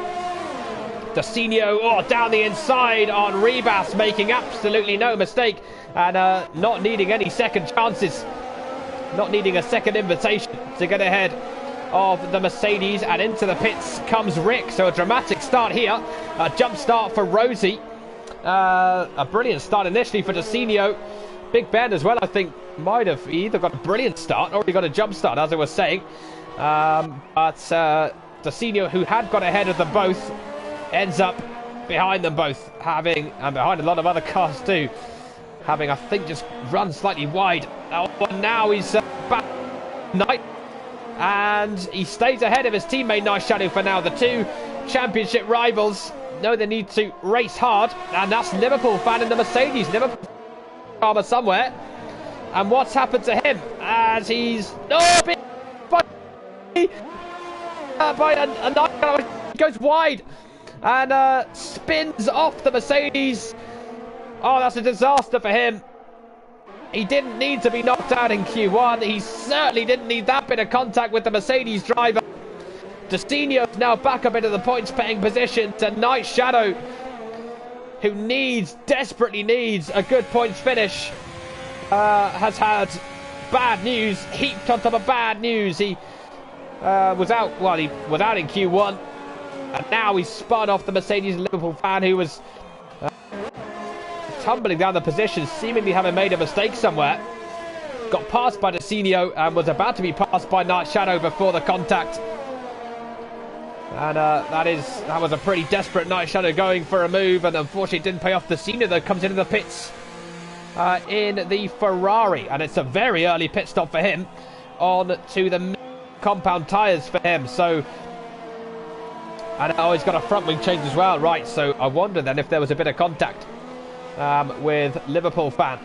Dacinio, down the inside on Rebas, making absolutely no mistake, and not needing any second chances, not needing a second invitation to get ahead of the Mercedes, and into the pits comes Rick. So a dramatic start here, a jump start for Rosie, a brilliant start initially for Dacinio. Big Ben as well, I think, might have either got a brilliant start or he got a jump start, as I was saying, but Dacinio, who had got ahead of them both, ends up behind them both, and behind a lot of other cars too, having, I think, just run slightly wide. Now he's back Knight, and he stays ahead of his teammate Nice Shadow for now. The two championship rivals know they need to race hard, and that's Liverpool fan in the Mercedes. Liverpool drama somewhere, and what's happened to him as he's by a Night goes wide and spins off the Mercedes. That's a disaster for him. He didn't need to be knocked out in Q1. He certainly didn't need that bit of contact with the Mercedes driver. Dacinio's now back up into the points-paying position to Night Shadow, who desperately needs a good points finish. Has had bad news heaped on top of bad news. He was out in Q1, and now he's spun off the Mercedes Liverpool fan, who was tumbling down the position, seemingly having made a mistake somewhere. Got passed by Dacinio and was about to be passed by Night Shadow before the contact. And that was a pretty desperate Night Shadow going for a move, and unfortunately it didn't pay off. Dacinio, though, comes into the pits in the Ferrari, and it's a very early pit stop for him on to the compound tyres for him. So, and he's got a front wing change as well, right? So I wonder then if there was a bit of contact with Liverpool fan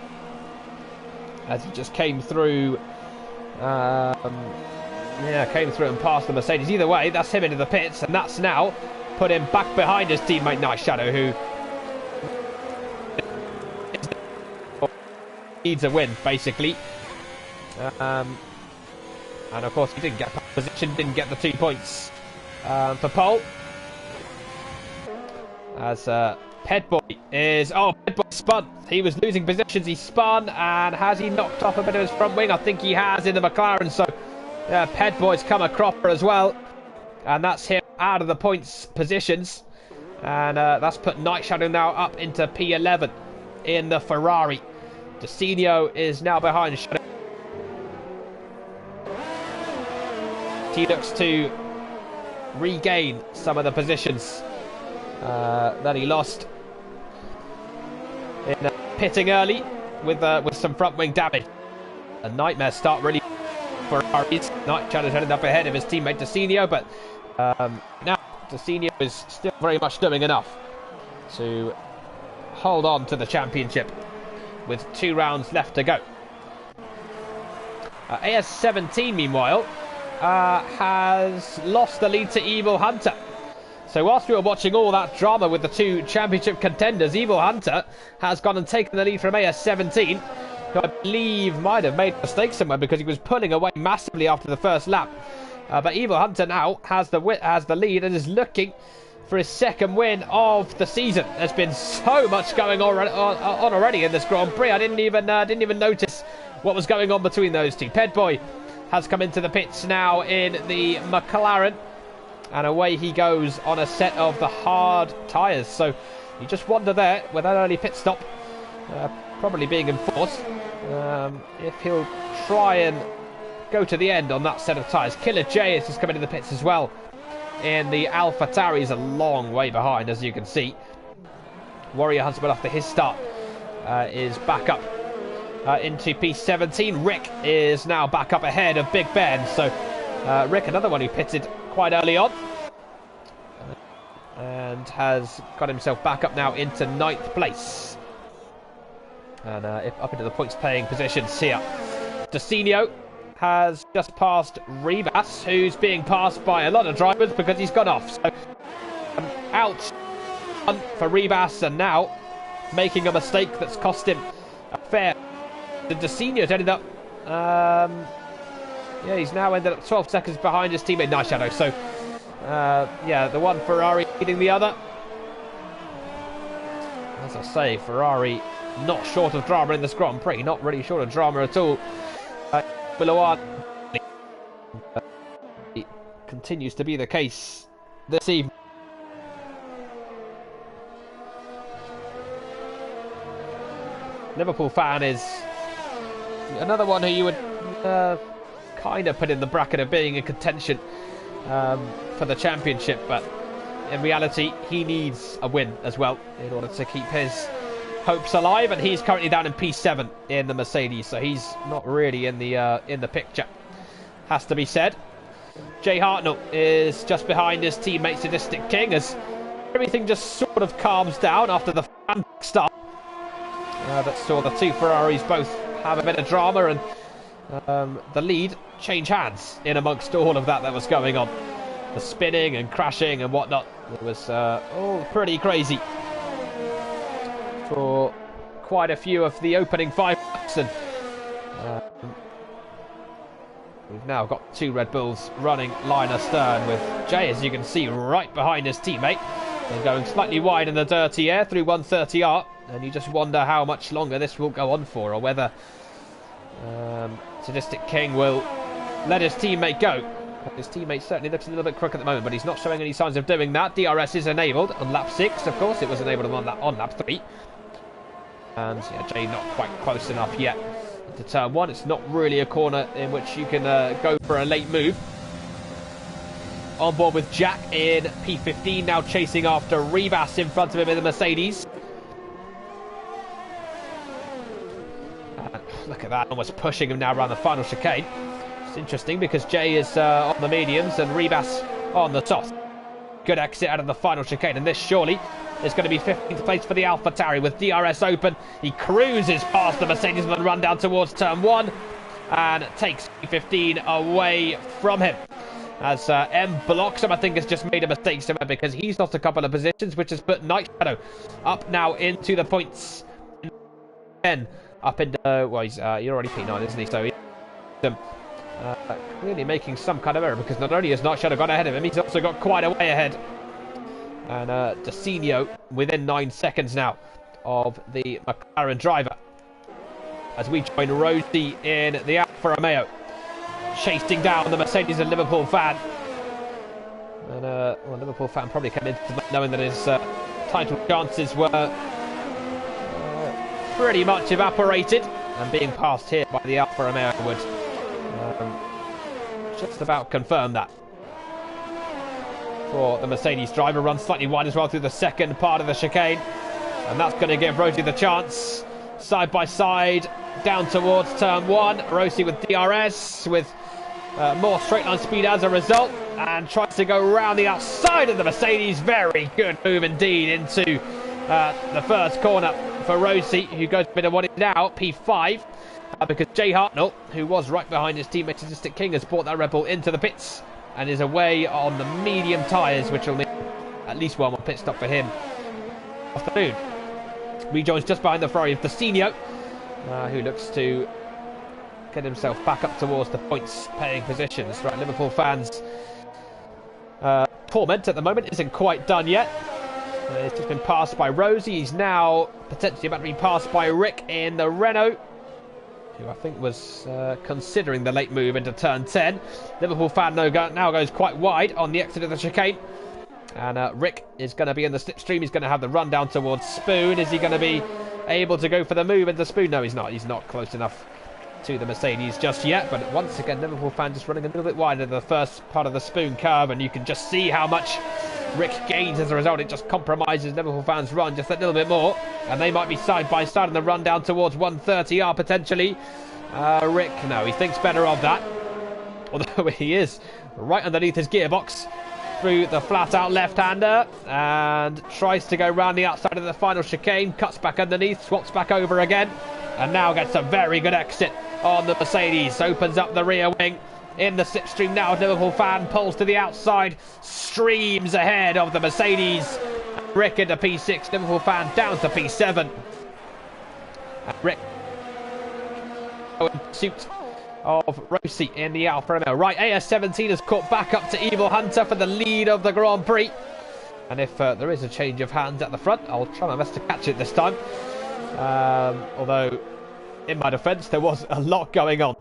as he just came through. Came through and passed the Mercedes. Either way, that's him into the pits, and that's now put him back behind his teammate Night Shadow, who needs a win, basically. And of course, he didn't get position, didn't get the 2 points for pole. As Pedboy is... Pedboy spun. He was losing positions. He spun, and has he knocked off a bit of his front wing? I think he has in the McLaren, so... Pedboy's come a cropper as well, and that's him out of the points positions, and that's put Night Shadow now up into P11 in the Ferrari. Dacinio is now behind Shadow. He looks to regain some of the positions that he lost in pitting early with some front wing damage. A nightmare start really. Ferraris. Night Shadow's headed up ahead of his teammate Dacinio, but now Dacinio is still very much doing enough to hold on to the championship with 2 rounds left to go. AS17, meanwhile, has lost the lead to Evil Hunter. So whilst we were watching all that drama with the 2 championship contenders, Evil Hunter has gone and taken the lead from AS17, who I believe might have made a mistake somewhere because he was pulling away massively after the first lap. But Evil Hunter now has the lead and is looking for his 2nd win of the season. There's been so much going on already in this Grand Prix. I didn't even notice what was going on between those two. Pedboy has come into the pits now in the McLaren, and away he goes on a set of the hard tyres. So you just wonder there, with that early pit stop probably being enforced, if he'll try and go to the end on that set of tyres. Killer J has just come into the pits as well in the AlphaTauri. He's a long way behind, as you can see. Warrior Huntsman, after his start, is back up into P17. Rick is now back up ahead of Big Ben. So Rick, another one who pitted quite early on, and has got himself back up now into 9th place. And up into the points paying positions here. Dacinio has just passed Rebus, who's being passed by a lot of drivers because he's gone off. So out for Rebus, and now making a mistake that's cost him a fair. The Designo's ended up, yeah, he's now ended up 12 seconds behind his teammate Night Shadow. So, yeah, the one Ferrari leading the other. As I say, Ferrari not short of drama in this Grand Prix, not really short of drama at all. Below it continues to be the case this evening. Liverpool fan is another one who you would kind of put in the bracket of being in contention for the championship, but in reality he needs a win as well in order to keep his hopes alive, and he's currently down in P7 in the Mercedes, so he's not really in the picture, has to be said. Jay Hartnell is just behind his teammate Sadistic King as everything just sort of calms down after the fan start that saw the two Ferraris both have a bit of drama, and the lead change hands in amongst all of that was going on. The spinning and crashing and whatnot. It was all pretty crazy for quite a few of the opening 5 laps, and we've now got 2 Red Bulls running line astern, with Jay, as you can see, right behind his teammate and going slightly wide in the dirty air through 130R, and you just wonder how much longer this will go on for, or whether Sadistic King will let his teammate go. His teammate certainly looks a little bit crook at the moment, but he's not showing any signs of doing that. DRS is enabled on lap 6, of course. It was enabled on lap 3. And yeah, Jay not quite close enough yet to turn 1. It's not really a corner in which you can go for a late move. On board with Jack in P15, now chasing after Rebus in front of him in the Mercedes. Look at that, almost pushing him now around the final chicane. It's interesting because Jay is on the mediums and Rebus on the softs. Good exit out of the final chicane, and this surely is going to be 15th place for the AlphaTauri with DRS open. He cruises past the Mercedes and run down towards turn 1 and takes P15 away from him. As M blocks him, I think has just made a mistake somewhere because he's lost a couple of positions, which has put Night Shadow up now into the points. 10 up into, well, he's you're already P9, isn't he? So he's clearly making some kind of error, because not only has Night Shadow gone ahead of him, he's also got quite a way ahead. And Designo within 9 seconds now of the McLaren driver, as we join Rosie in the Alfa Romeo, chasing down the Mercedes and Liverpool fan. And well, Liverpool fan probably came into that knowing that his title chances were pretty much evaporated, and being passed here by the Alfa Romeo would just about confirm that. For the Mercedes driver, runs slightly wide as well through the second part of the chicane, and that's going to give Rosie the chance. Side by side down towards turn 1. Rosie with DRS, with more straight line speed as a result, and tries to go round the outside of the Mercedes. Very good move indeed into the first corner for Rosie, who goes a bit of what is now P5, because Jay Hartnell, who was right behind his teammate Sadistic King, has brought that Red Bull into the pits and is away on the medium tyres, which will mean at least one more pit stop for him afternoon. Rejoins just behind the Ferrari of Designo, who looks to get himself back up towards the points paying positions. Right, Liverpool fans, torment at the moment isn't quite done yet. He's just been passed by Rosie. He's now potentially about to be passed by Rick in the Renault, who I think was considering the late move into turn 10. Liverpool fan now goes quite wide on the exit of the chicane. And Rick is going to be in the slipstream. He's going to have the run down towards Spoon. Is he going to be able to go for the move into Spoon? No, he's not. He's not close enough to the Mercedes just yet. But once again, Liverpool fan just running a little bit wide into the first part of the Spoon curve. And you can just see how much Rick gains as a result. It just compromises Liverpool fans' run just a little bit more. And they might be side by side in the run down towards 130R potentially. Rick, no, he thinks better of that. Although he is right underneath his gearbox through the flat-out left-hander and tries to go round the outside of the final chicane, cuts back underneath, swaps back over again, and now gets a very good exit on the Mercedes. Opens up the rear wing in the slipstream now. Liverpool fan pulls to the outside, streams ahead of the Mercedes. Rick into P6, Liverpool fan down to P7. And Rick in pursuit of Rossi in the Alfa Romeo. Right, AS17 has caught back up to Evil Hunter for the lead of the Grand Prix. And if there is a change of hands at the front, I'll try my best to catch it this time. Although, in my defence, there was a lot going on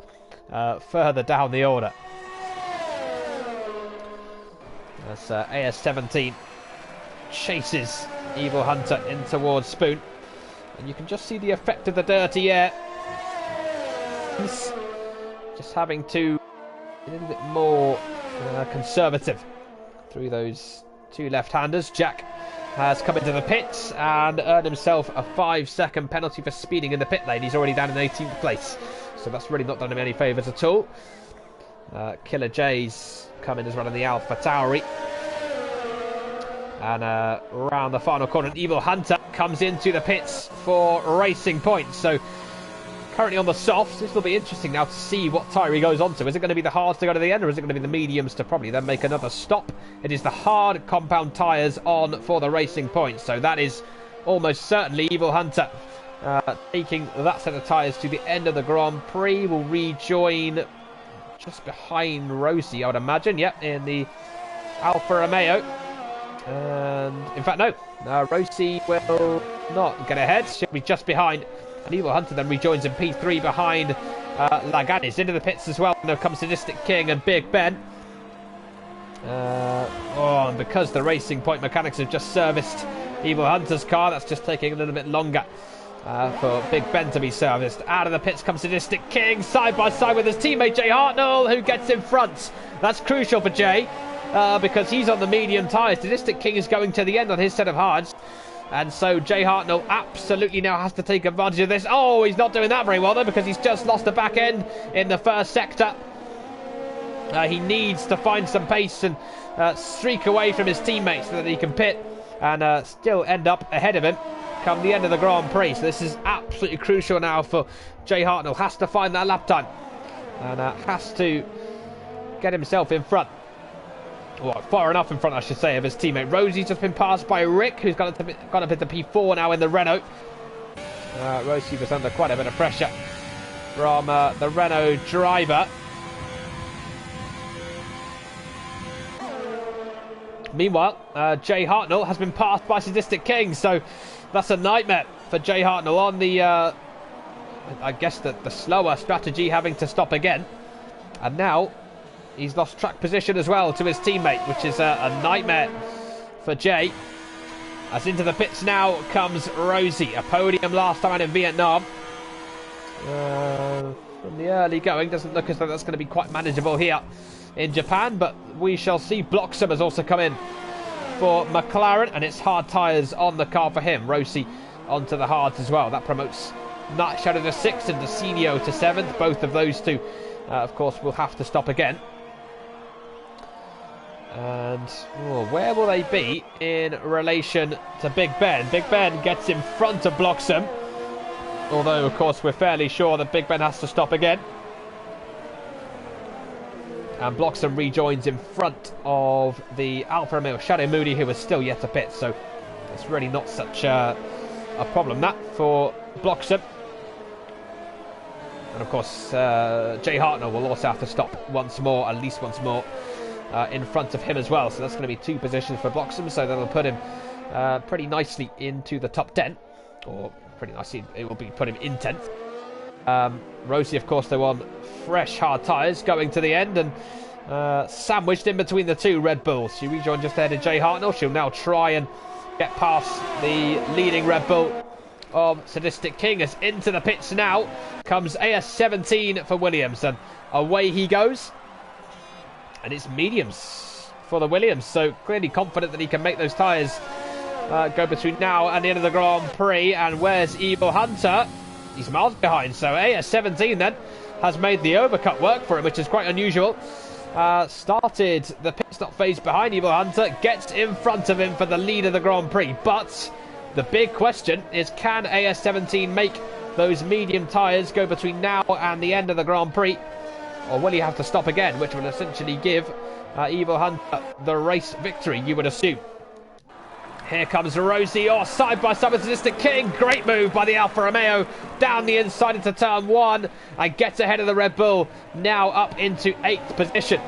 further down the order. As AS17 chases Evil Hunter in towards Spoon. And you can just see the effect of the dirty air. He's just having to be a little bit more conservative through those two left-handers. Jack has come into the pits and earned himself a 5-second penalty for speeding in the pit lane. He's already down in 18th place, so that's really not done him any favours at all. Killer J's come in as well in the Alpha Tauri. And around the final corner, Evil Hunter comes into the pits for Racing Point. So currently on the softs. This will be interesting now to see what tyre he goes on to. Is it going to be the hards to go to the end, or is it going to be the mediums to probably then make another stop? It is the hard compound tyres on for the Racing Point. So that is almost certainly Evil Hunter taking that set of tyres to the end of the Grand Prix. Will rejoin just behind Rossi, I would imagine. Yep, in the Alfa Romeo. And in fact, no, Rossi will not get ahead. She'll be just behind. And Evil Hunter then rejoins in P3 behind Laganis. Into the pits as well. Now comes Sadistic King and Big Ben. And because the Racing Point mechanics have just serviced Evil Hunter's car, that's just taking a little bit longer for Big Ben to be serviced. Out of the pits comes Sadistic King, side by side with his teammate Jay Hartnell, who gets in front. That's crucial for Jay, because he's on the medium tyres. Sadistic King is going to the end on his set of hards. And so Jay Hartnell absolutely now has to take advantage of this. Oh, he's not doing that very well though, because he's just lost the back end in the first sector. He needs to find some pace and streak away from his teammates so that he can pit and still end up ahead of him come the end of the Grand Prix. So this is absolutely crucial now for Jay Hartnell. Has to find that lap time and has to get himself in front. Well, far enough in front, I should say, of his teammate. Rosie's just been passed by Rick, who's got up into P4 now in the Renault. Rosie was under quite a bit of pressure from the Renault driver. Meanwhile, Jay Hartnell has been passed by Sadistic King, so that's a nightmare for Jay Hartnell on the, I guess, the slower strategy, having to stop again. And now he's lost track position as well to his teammate, which is a nightmare for Jay. As into the pits now comes Rosie, a podium last time out in Vietnam. From the early going, doesn't look as though that's going to be quite manageable here in Japan, but we shall see. Bloxham has also come in for McLaren, and it's hard tyres on the car for him. Rosie onto the hards as well. That promotes Nightshadow to 6th and Decenio to 7th. Both of those two, of course, will have to stop again. And where will they be in relation to Big Ben? Big Ben gets in front of Bloxham, although of course we're fairly sure that Big Ben has to stop again. And Bloxham rejoins in front of the Alfa Romeo Shadow Moody, who is still yet to pit, so it's really not such a problem that for Bloxham. And of course Jay Hartnell will also have to stop once more, at least once more, in front of him as well. So that's going to be 2 positions for Bloxham, so that'll put him pretty nicely into the top 10, or pretty nicely, it will be put him in 10th. Rosie, of course, though, on fresh hard tyres going to the end, and sandwiched in between the 2 Red Bulls. She rejoined just ahead of Jay Hartnell. She'll now try and get past the leading Red Bull of Sadistic King. As into the pits now comes AS17 for Williams, and away he goes. And it's mediums for the Williams, so clearly confident that he can make those tyres go between now and the end of the Grand Prix. And where's Evil Hunter? He's miles behind, so AS17 then has made the overcut work for him, which is quite unusual. Started the pit stop phase behind Evil Hunter, gets in front of him for the lead of the Grand Prix. But the big question is, can AS17 make those medium tyres go between now and the end of the Grand Prix? Or will he have to stop again, which will essentially give Evil Hunter the race victory, you would assume? Here comes Rosie, side by side with Sadistic King. Great move by the Alfa Romeo down the inside into turn 1 and gets ahead of the Red Bull, now up into 8th position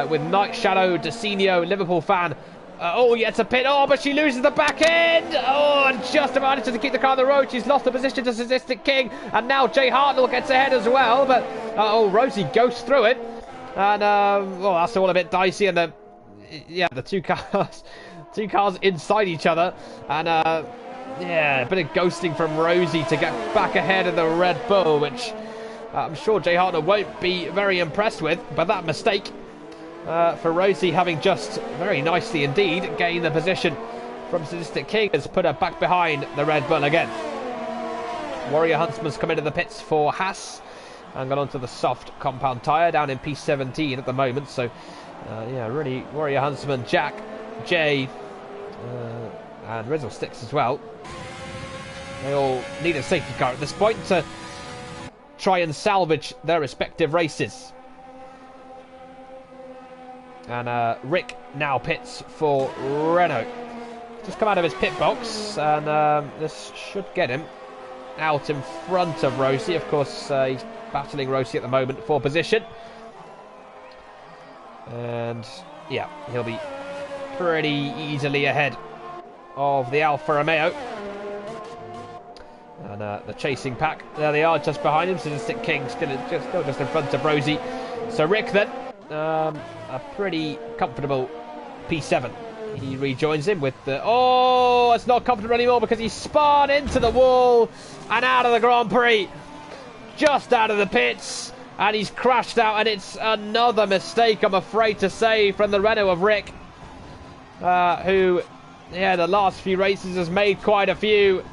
with Night Shadow Decenio, Liverpool fan. Yet a pit. But she loses the back end. And just about to keep the car on the road. She's lost the position to Sadistic King, and now Jay Hartnell gets ahead as well. But Rosie goes through it, and that's all a bit dicey. And the two cars inside each other, and a bit of ghosting from Rosie to get back ahead of the Red Bull, which I'm sure Jay Hartnell won't be very impressed with. But that mistake for Rosie, having just very nicely indeed gained the position from Sadistic King, has put her back behind the Red Bull again. Warrior Huntsman's come into the pits for Haas and gone onto the soft compound tyre down in P17 at the moment. So really Warrior Huntsman, Jack, Jay and Rizzle Sticks as well, they all need a safety car at this point to try and salvage their respective races. And Rick now pits for Renault. Just come out of his pit box, and this should get him out in front of Rosie. Of course, he's battling Rosie at the moment for position. And he'll be pretty easily ahead of the Alfa Romeo. And the chasing pack, there they are just behind him. Sadistic King still just in front of Rosie. So Rick then, a pretty comfortable P7. He rejoins him with the... it's not comfortable anymore because he spun into the wall and out of the Grand Prix. Just out of the pits. And he's crashed out, and it's another mistake, I'm afraid to say, from the Renault of Rick. Who, the last few races has made quite a few.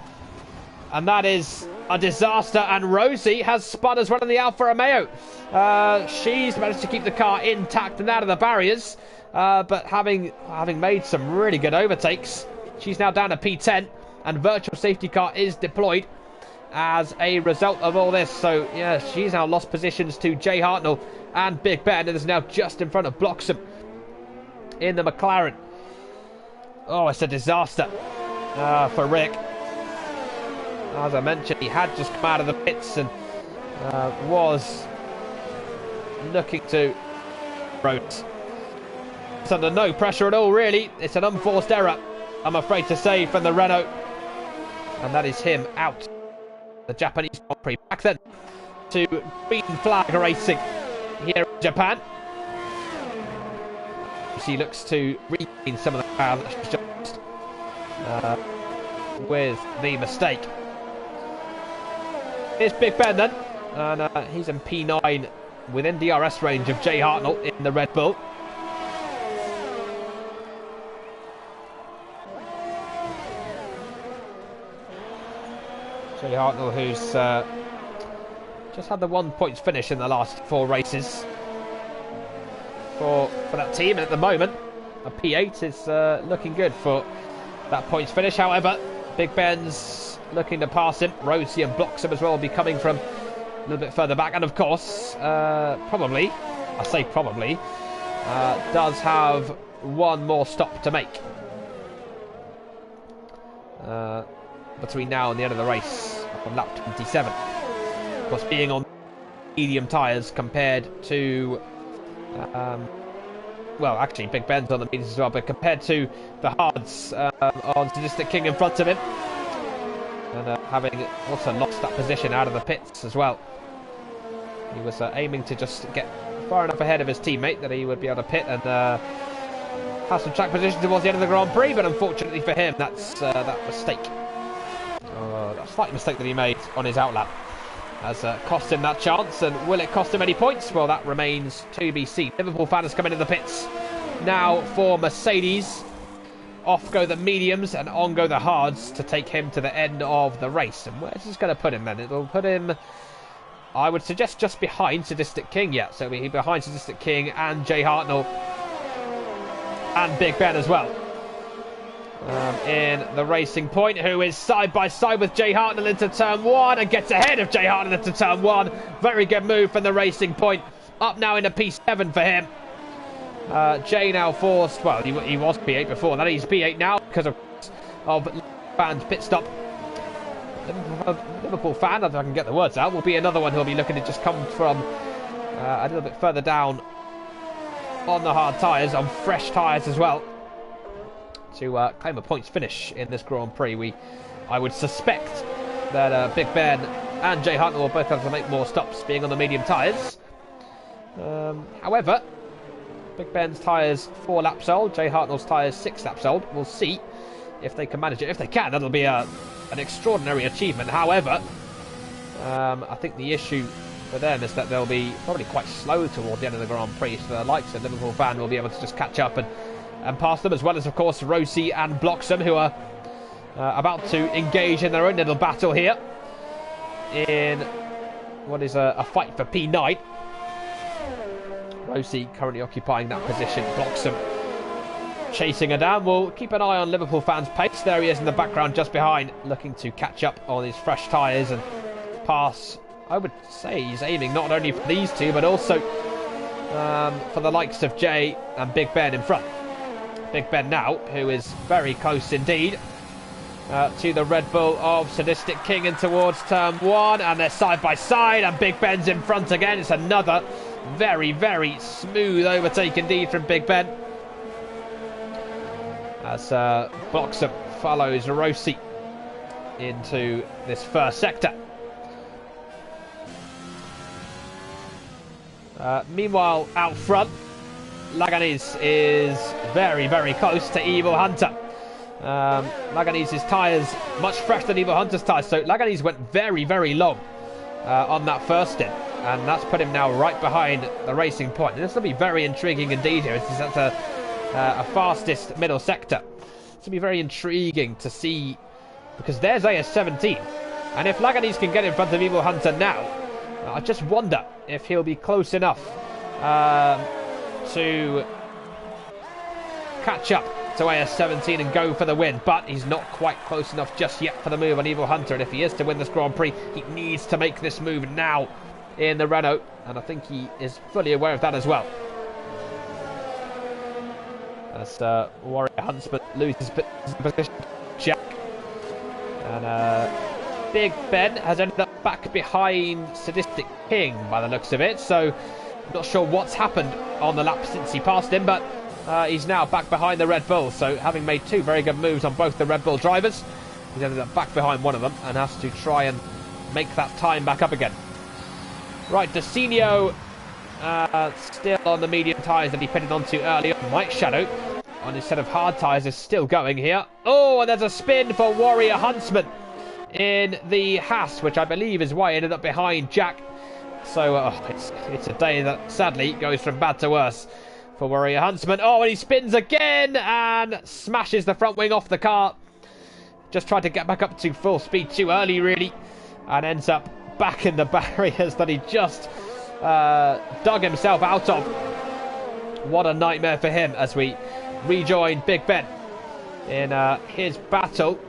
And that is a disaster, and Rosie has spun as well in the Alfa Romeo. She's managed to keep the car intact and out of the barriers, but having made some really good overtakes, she's now down to P10, and virtual safety car is deployed as a result of all this. So she's now lost positions to Jay Hartnell and Big Ben, and is now just in front of Bloxham in the McLaren. It's a disaster for Rick. As I mentioned, he had just come out of the pits and was looking to road. It's under no pressure at all, really. It's an unforced error, I'm afraid to say, from the Renault. And that is him out. The Japanese Grand Prix. Back then to green flag racing here in Japan. She looks to regain some of the power that she's just with the mistake. Here's Big Ben then, and he's in P9 within DRS range of Jay Hartnell in the Red Bull. Jay Hartnell, who's just had the 1 points finish in the last 4 races for that team, and at the moment a P8 is looking good for that points finish. However, Big Ben's looking to pass him. Rosie and Bloxham as well will be coming from a little bit further back, and of course probably does have one more stop to make between now and the end of the race on lap 27. Of course, being on medium tyres compared to actually Big Ben's on the mediums as well, but compared to the hards on Sadistic King in front of him, and having also lost that position out of the pits as well. He was aiming to just get far enough ahead of his teammate that he would be able to pit and have some track position towards the end of the Grand Prix, but unfortunately for him, that's that mistake, that slight mistake that he made on his outlap has cost him that chance. And will it cost him any points? Well, that remains to be seen. Liverpool fans come into the pits now for Mercedes. Off go the mediums and on go the hards to take him to the end of the race. And where's this going to put him then? It'll put him, I would suggest, just behind Sadistic King. Yeah, so he'll be behind Sadistic King and Jay Hartnell and Big Ben as well. in the Racing Point, who is side by side with Jay Hartnell into turn 1 and gets ahead of Jay Hartnell into turn 1. Very good move from the Racing Point. Up now into P7 for him. Jay now forced, well, he was P8 before that. He's P8 now because of fans pit stop. Liverpool fan, if I can get the words out, will be another one who'll be looking to just come from a little bit further down on the hard tyres, on fresh tyres as well, to claim a points finish in this Grand Prix. I would suspect that Big Ben and Jay Hartnell will both have to make more stops being on the medium tyres. However, Big Ben's tyres 4 laps old, Jay Hartnell's tyres 6 laps old. We'll see if they can manage it. If they can, that'll be an extraordinary achievement. However, I think the issue for them is that they'll be probably quite slow toward the end of the Grand Prix, so the likes of Liverpool fan will be able to just catch up and pass them, as well as, of course, Rossi and Bloxham, who are about to engage in their own little battle here in what is a fight for P9. Rossi currently occupying that position. Bloxham chasing her down. We'll keep an eye on Liverpool fans' pace. There he is in the background just behind, looking to catch up on his fresh tyres and pass. I would say he's aiming not only for these two, but also for the likes of Jay and Big Ben in front. Big Ben now, who is very close indeed to the Red Bull of Sadistic King and towards turn 1, and they're side by side, and Big Ben's in front again. It's another very, very smooth overtake indeed from Big Ben, as Bloxham follows Rossi into this first sector. Meanwhile, out front, Laganese is very, very close to Evil Hunter. Laganese's tyres much fresher than Evil Hunter's tyres, so Laganese went very, very long on that first stint, and that's put him now right behind the Racing Point. And this will be very intriguing indeed here. It's at a fastest middle sector. This will be very intriguing to see, because there's AS17, and if Laganese can get in front of Evil Hunter now, I just wonder if he'll be close enough to catch up to AS17 and go for the win, but he's not quite close enough just yet for the move on Evil Hunter, and if he is to win this Grand Prix, he needs to make this move now in the Renault, and I think he is fully aware of that as well. As Warrior Huntsman loses position, Jack, and Big Ben has ended up back behind Sadistic King by the looks of it, so I'm not sure what's happened on the lap since he passed him, but he's now back behind the Red Bull. So having made 2 very good moves on both the Red Bull drivers, he's ended up back behind one of them and has to try and make that time back up again. Right, Desinio still on the medium tyres that he pitted onto earlier. Mike Shadow on his set of hard tyres is still going here. Oh, and there's a spin for Warrior Huntsman in the Haas, which I believe is why he ended up behind Jack. So it's a day that sadly goes from bad to worse for Warrior Huntsman. Oh, and he spins again and smashes the front wing off the car. Just tried to get back up to full speed too early, really, and ends up back in the barriers that he just dug himself out of. What a nightmare for him as we rejoin Big Ben in his battle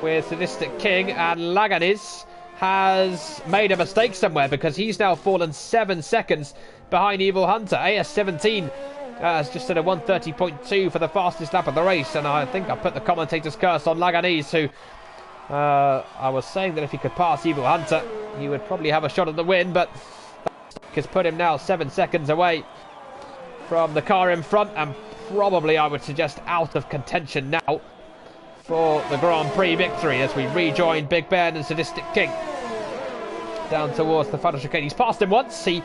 with Sadistic King, and Laganese has made a mistake somewhere, because he's now fallen 7 seconds behind Evil Hunter. AS17 has just set a 1:30.2 for the fastest lap of the race, and I think I put the commentator's curse on Laganese, who I was saying that if he could pass Evil Hunter, he would probably have a shot at the win, but has put him now 7 seconds away from the car in front, and probably, I would suggest, out of contention now for the Grand Prix victory, as we rejoin Big Ben and Sadistic King down towards the final chicane. He's passed him once. He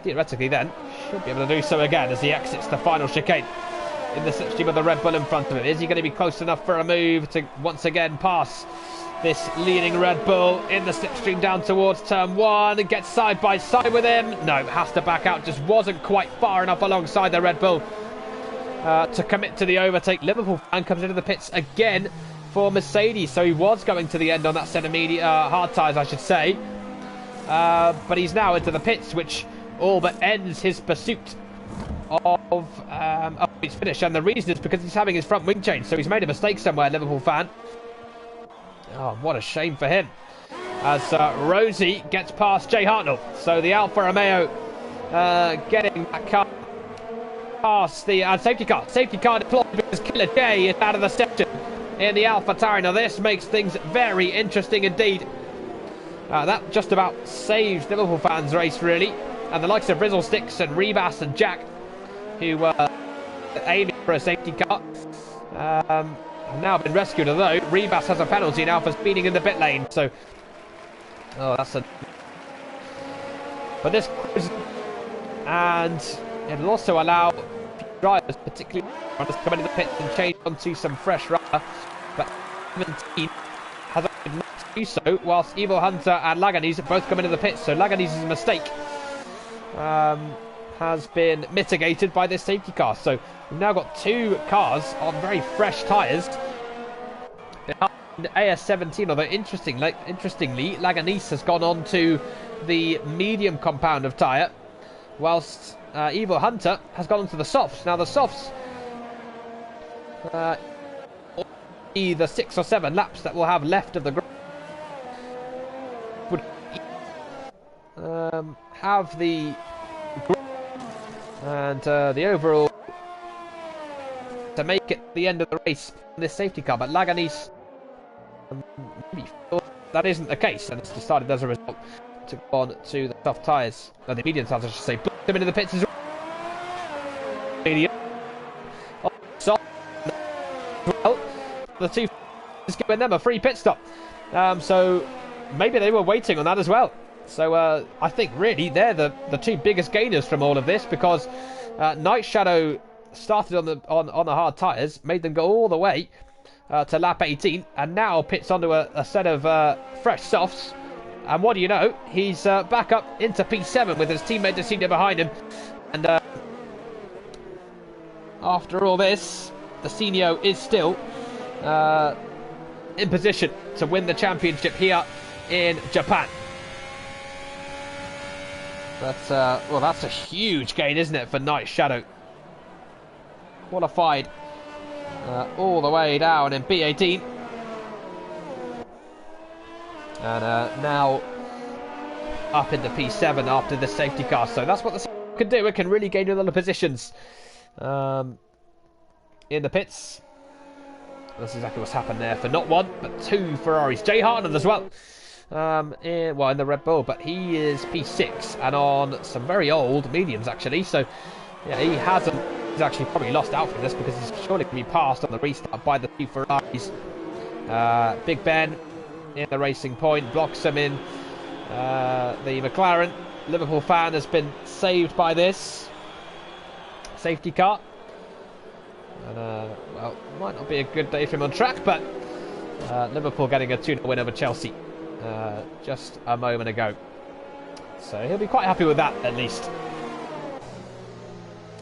theoretically then should be able to do so again as he exits the final chicane in the slipstream of the Red Bull in front of him. Is he going to be close enough for a move to once again pass this leading Red Bull in the slipstream down towards turn 1 and get side by side with him? No, has to back out. Just wasn't quite far enough alongside the Red Bull to commit to the overtake. Liverpool fan comes into the pits again for Mercedes, so he was going to the end on that set of hard tyres, I should say, but he's now into the pits, which all but ends his pursuit of he's finished, and the reason is because he's having his front wing changed, so he's made a mistake somewhere, Liverpool fan. Oh, what a shame for him. As Rosie gets past Jay Hartnell. So the Alfa Romeo getting that car past the safety car. Safety car deployed because Killer Jay is out of the section in the Alpha Tauri. Now this makes things very interesting indeed. That just about saves Liverpool fans' race, really. And the likes of Rizzlesticks and Rebas and Jack, who were aiming for a safety car, have now been rescued. Although Rebas has a penalty now for speeding in the pit lane. So, oh, that's a. But this, and it'll also allow drivers, particularly runners, to come into the pit and change onto some fresh rubber. But 17 has opted not to do so, whilst Evil Hunter and Laganes both come into the pit. So Laganes' mistake has been mitigated by this safety car. So we've now got two cars on very fresh tyres behind AS17. Although interestingly, Laganes has gone on to the medium compound of tyre, whilst Evil Hunter has gone onto the softs. Now the softs, the 6 or 7 laps that we'll have left of the group would have the and the overall to make it the end of the race in this safety car. But Laganes maybe that isn't the case, and it's decided as a result to go on to the soft tyres, the medium tyres I should say. Put them into the pits as well. The two is giving them a free pit stop, so maybe they were waiting on that as well. So I think really they're the two biggest gainers from all of this, because Night Shadow started on the hard tyres, made them go all the way to lap 18, and now pits onto a set of fresh softs. And what do you know? He's back up into P7 with his teammate Desinio behind him. And after all this, Desinio is still in position to win the championship here in Japan. But, well, that's a huge gain, isn't it, for Night Shadow? Qualified all the way down in B18. And now up into P7 after the safety car. So that's what the can do. It can really gain a lot of positions in the pits. That's exactly what's happened there for not one, but two Ferraris. Jay Hartnell as well. In the Red Bull, but he is P6 and on some very old mediums actually. So yeah, he's actually probably lost out from this, because he's surely going to be passed on the restart by the two Ferraris. Big Ben in the Racing Point blocks him in. The McLaren Liverpool fan has been saved by this safety car, and well, might not be a good day for him on track, but Liverpool getting a 2-0 win over Chelsea just a moment ago, so he'll be quite happy with that, at least.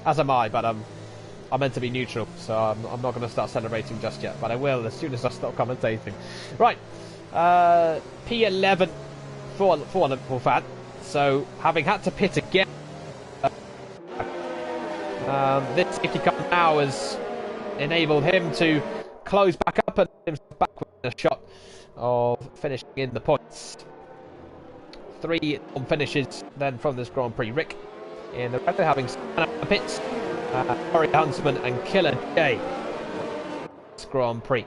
As am I, but I'm meant to be neutral, so I'm not going to start celebrating just yet, but I will as soon as I stop commentating. Right, P11 for Liverpool fan. So having had to pit again, this safety car now has enabled him to close back up and himself back with a shot of finishing in the points. 3 finishes then from this Grand Prix. Rick in the red, having the pits, Corey Huntsman and Killer J. This Grand Prix.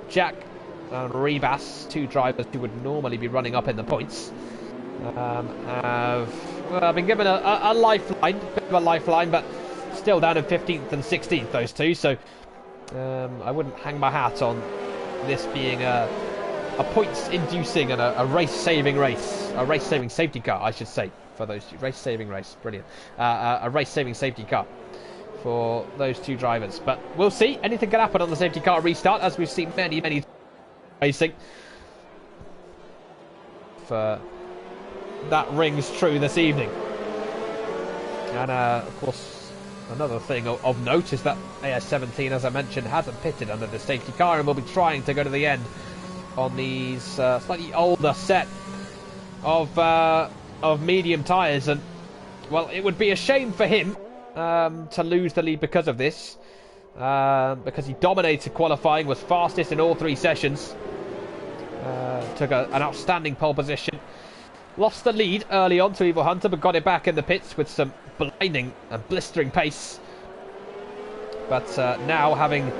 Jack and Rebas, two drivers who would normally be running up in the points, have been given a lifeline, bit of a lifeline, but still down in 15th and 16th, those two. So I wouldn't hang my hat on this being a points-inducing and a race-saving safety car, I should say, for those two. Race-saving race, brilliant. A race-saving safety car for those two drivers. But we'll see. Anything can happen on the safety car restart, as we've seen many racing. For that rings true this evening. And of course, another thing of note is that AS17, as I mentioned, hasn't pitted under the safety car and will be trying to go to the end on these slightly older set of medium tyres. And well, it would be a shame for him to lose the lead because of this. Because he dominated qualifying, was fastest in all 3 sessions. Took an outstanding pole position. Lost the lead early on to Evil Hunter, but got it back in the pits with some blinding and blistering pace. But now, having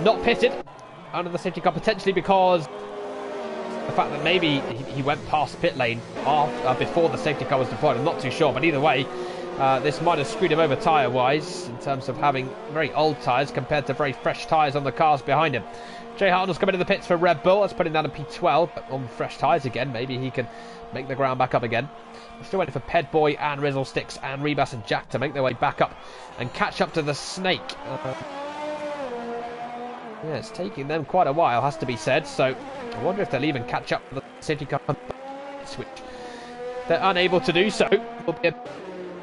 not pitted under the safety car, potentially because the fact that maybe he went past pit lane before the safety car was deployed, I'm not too sure. But either way, this might have screwed him over tyre-wise in terms of having very old tyres compared to very fresh tyres on the cars behind him. Jay Hartnell's coming to the pits for Red Bull. That's putting down a P12, but on fresh tyres again. Maybe he can make the ground back up again. We're still waiting for Pedboy and Rizzlesticks and Rebus and Jack to make their way back up and catch up to the Snake. Yeah, it's taking them quite a while, has to be said. So I wonder if they'll even catch up with the safety car switch. They're unable to do so. Will be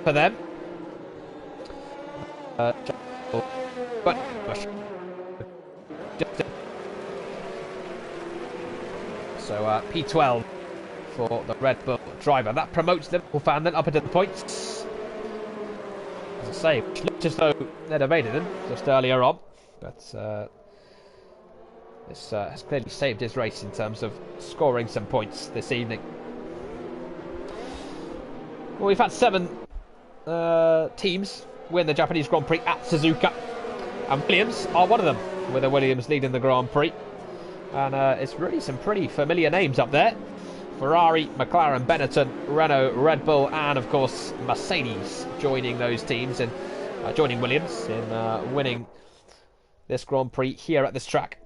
for them. So P12 for the Red Bull driver. That promotes the Liverpool fan then up into the points. As I say, which looked as though they'd evaded him just earlier on. But this has clearly saved his race in terms of scoring some points this evening. Well, we've had 7 teams win the Japanese Grand Prix at Suzuka. And Williams are one of them, with a Williams leading the Grand Prix. And it's really some pretty familiar names up there. Ferrari, McLaren, Benetton, Renault, Red Bull, and of course Mercedes joining those teams and joining Williams in winning this Grand Prix here at this track.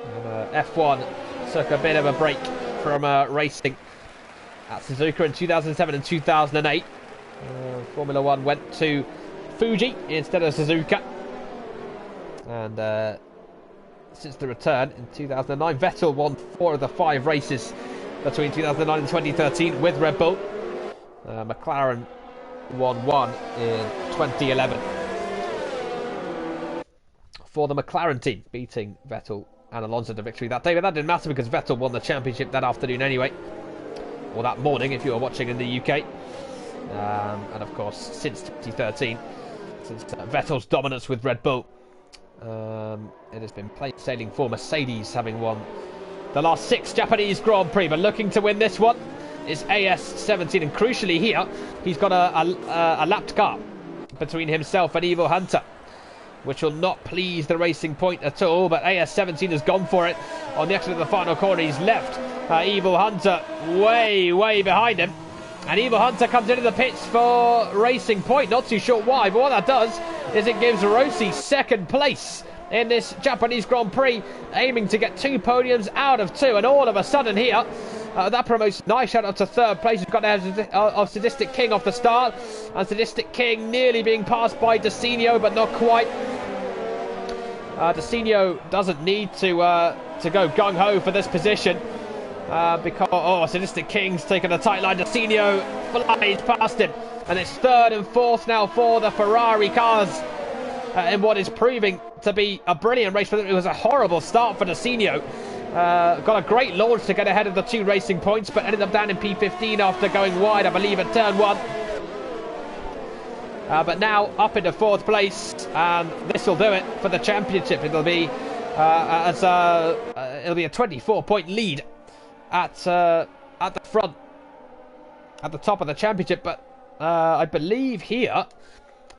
And, F1 took a bit of a break from racing at Suzuka in 2007 and 2008. Formula 1 went to Fuji instead of Suzuka. And since the return in 2009, Vettel won 4 of the 5 races between 2009 and 2013 with Red Bull. McLaren won 1 in 2011 for the McLaren team, beating Vettel and Alonso to victory that day. But that didn't matter because Vettel won the championship that afternoon anyway, or that morning if you were watching in the UK. And of course, since 2013, since Vettel's dominance with Red Bull, it has been plain sailing for Mercedes, having won the last 6 Japanese Grand Prix, but looking to win this one is AS17, and crucially here he's got a lapped car between himself and Evil Hunter, which will not please the Racing Point at all. But AS17 has gone for it on the exit of the final corner. He's left Evil Hunter way behind him, and Evil Hunter comes into the pits for Racing Point. Not too sure why, but what that does is it gives Rossi second place in this Japanese Grand Prix, aiming to get 2 podiums out of 2. And all of a sudden here, that promotes Nice out to 3rd place. We've got of Sadistic King off the start, and Sadistic King nearly being passed by Desinio, but not quite. Desinio doesn't need to go gung-ho for this position, because Sadistic King's taken a tight line. Desinio flies past him, and it's 3rd and 4th now for the Ferrari cars in what is proving to be a brilliant race for them. It was a horrible start for Desinio. Got a great launch to get ahead of the 2 Racing Points, but ended up down in P15 after going wide, I believe, at turn 1. But now up into 4th place, and this will do it for the championship. It'll be a 24-point lead at the front, at the top of the championship. But I believe here,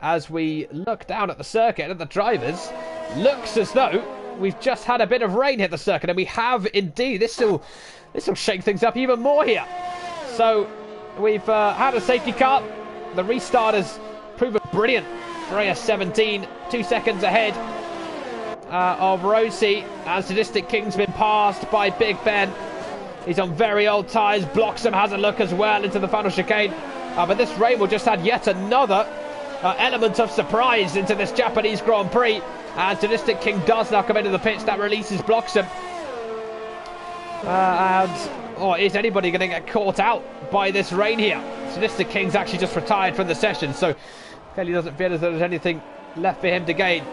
as we look down at the circuit and the drivers, looks as though we've just had a bit of rain hit the circuit, and we have indeed. This will shake things up even more here. So we've had a safety car. The restart has proven brilliant for AS17, 2 seconds ahead of Rossi, and Sadistic King's been passed by Big Ben. He's on very old tyres. Bloxham has a look as well into the final chicane, but this rain will just add yet another element of surprise into this Japanese Grand Prix, and Sadistic King does now come into the pits. That releases Bloxham, and is anybody going to get caught out by this rain here? Sadistic King's actually just retired from the session, so clearly doesn't feel as though there's anything left for him to gain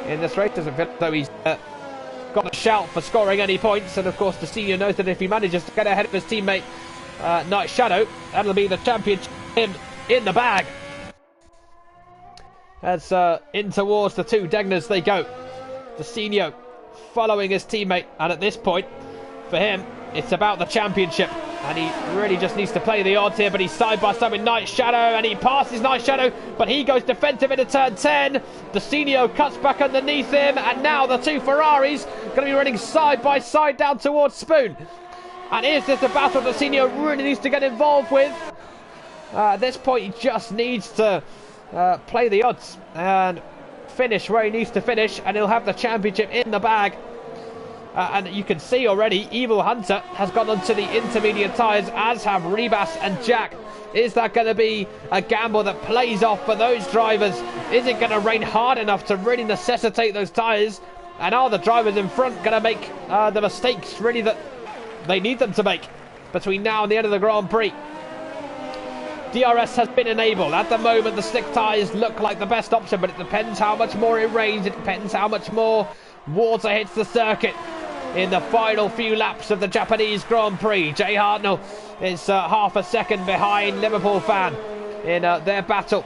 in this race. Doesn't feel as though he's got a shout for scoring any points, and of course the senior knows that if he manages to get ahead of his teammate Night Shadow. That'll be the championship in the bag. As in towards the two Degners they go. Desenio following his teammate, and at this point, for him, it's about the championship. And he really just needs to play the odds here, but he's side by side with Night Shadow, and he passes Night Shadow, but he goes defensive into turn 10. Desenio cuts back underneath him, and now the two Ferraris going to be running side by side down towards Spoon. And is this a battle Desenio really needs to get involved with? At this point, he just needs to play the odds and finish where he needs to finish, and he'll have the championship in the bag. And you can see already, Evil Hunter has gone onto the intermediate tyres, as have Rebas and Jack. Is that going to be a gamble that plays off for those drivers? Is it going to rain hard enough to really necessitate those tyres? And are the drivers in front going to make the mistakes really that they need them to make between now and the end of the Grand Prix? DRS has been enabled. At the moment, the slick tyres look like the best option, but it depends how much more it rains. It depends how much more water hits the circuit in the final few laps of the Japanese Grand Prix. Jay Hartnell is half a second behind Liverpool Fan in their battle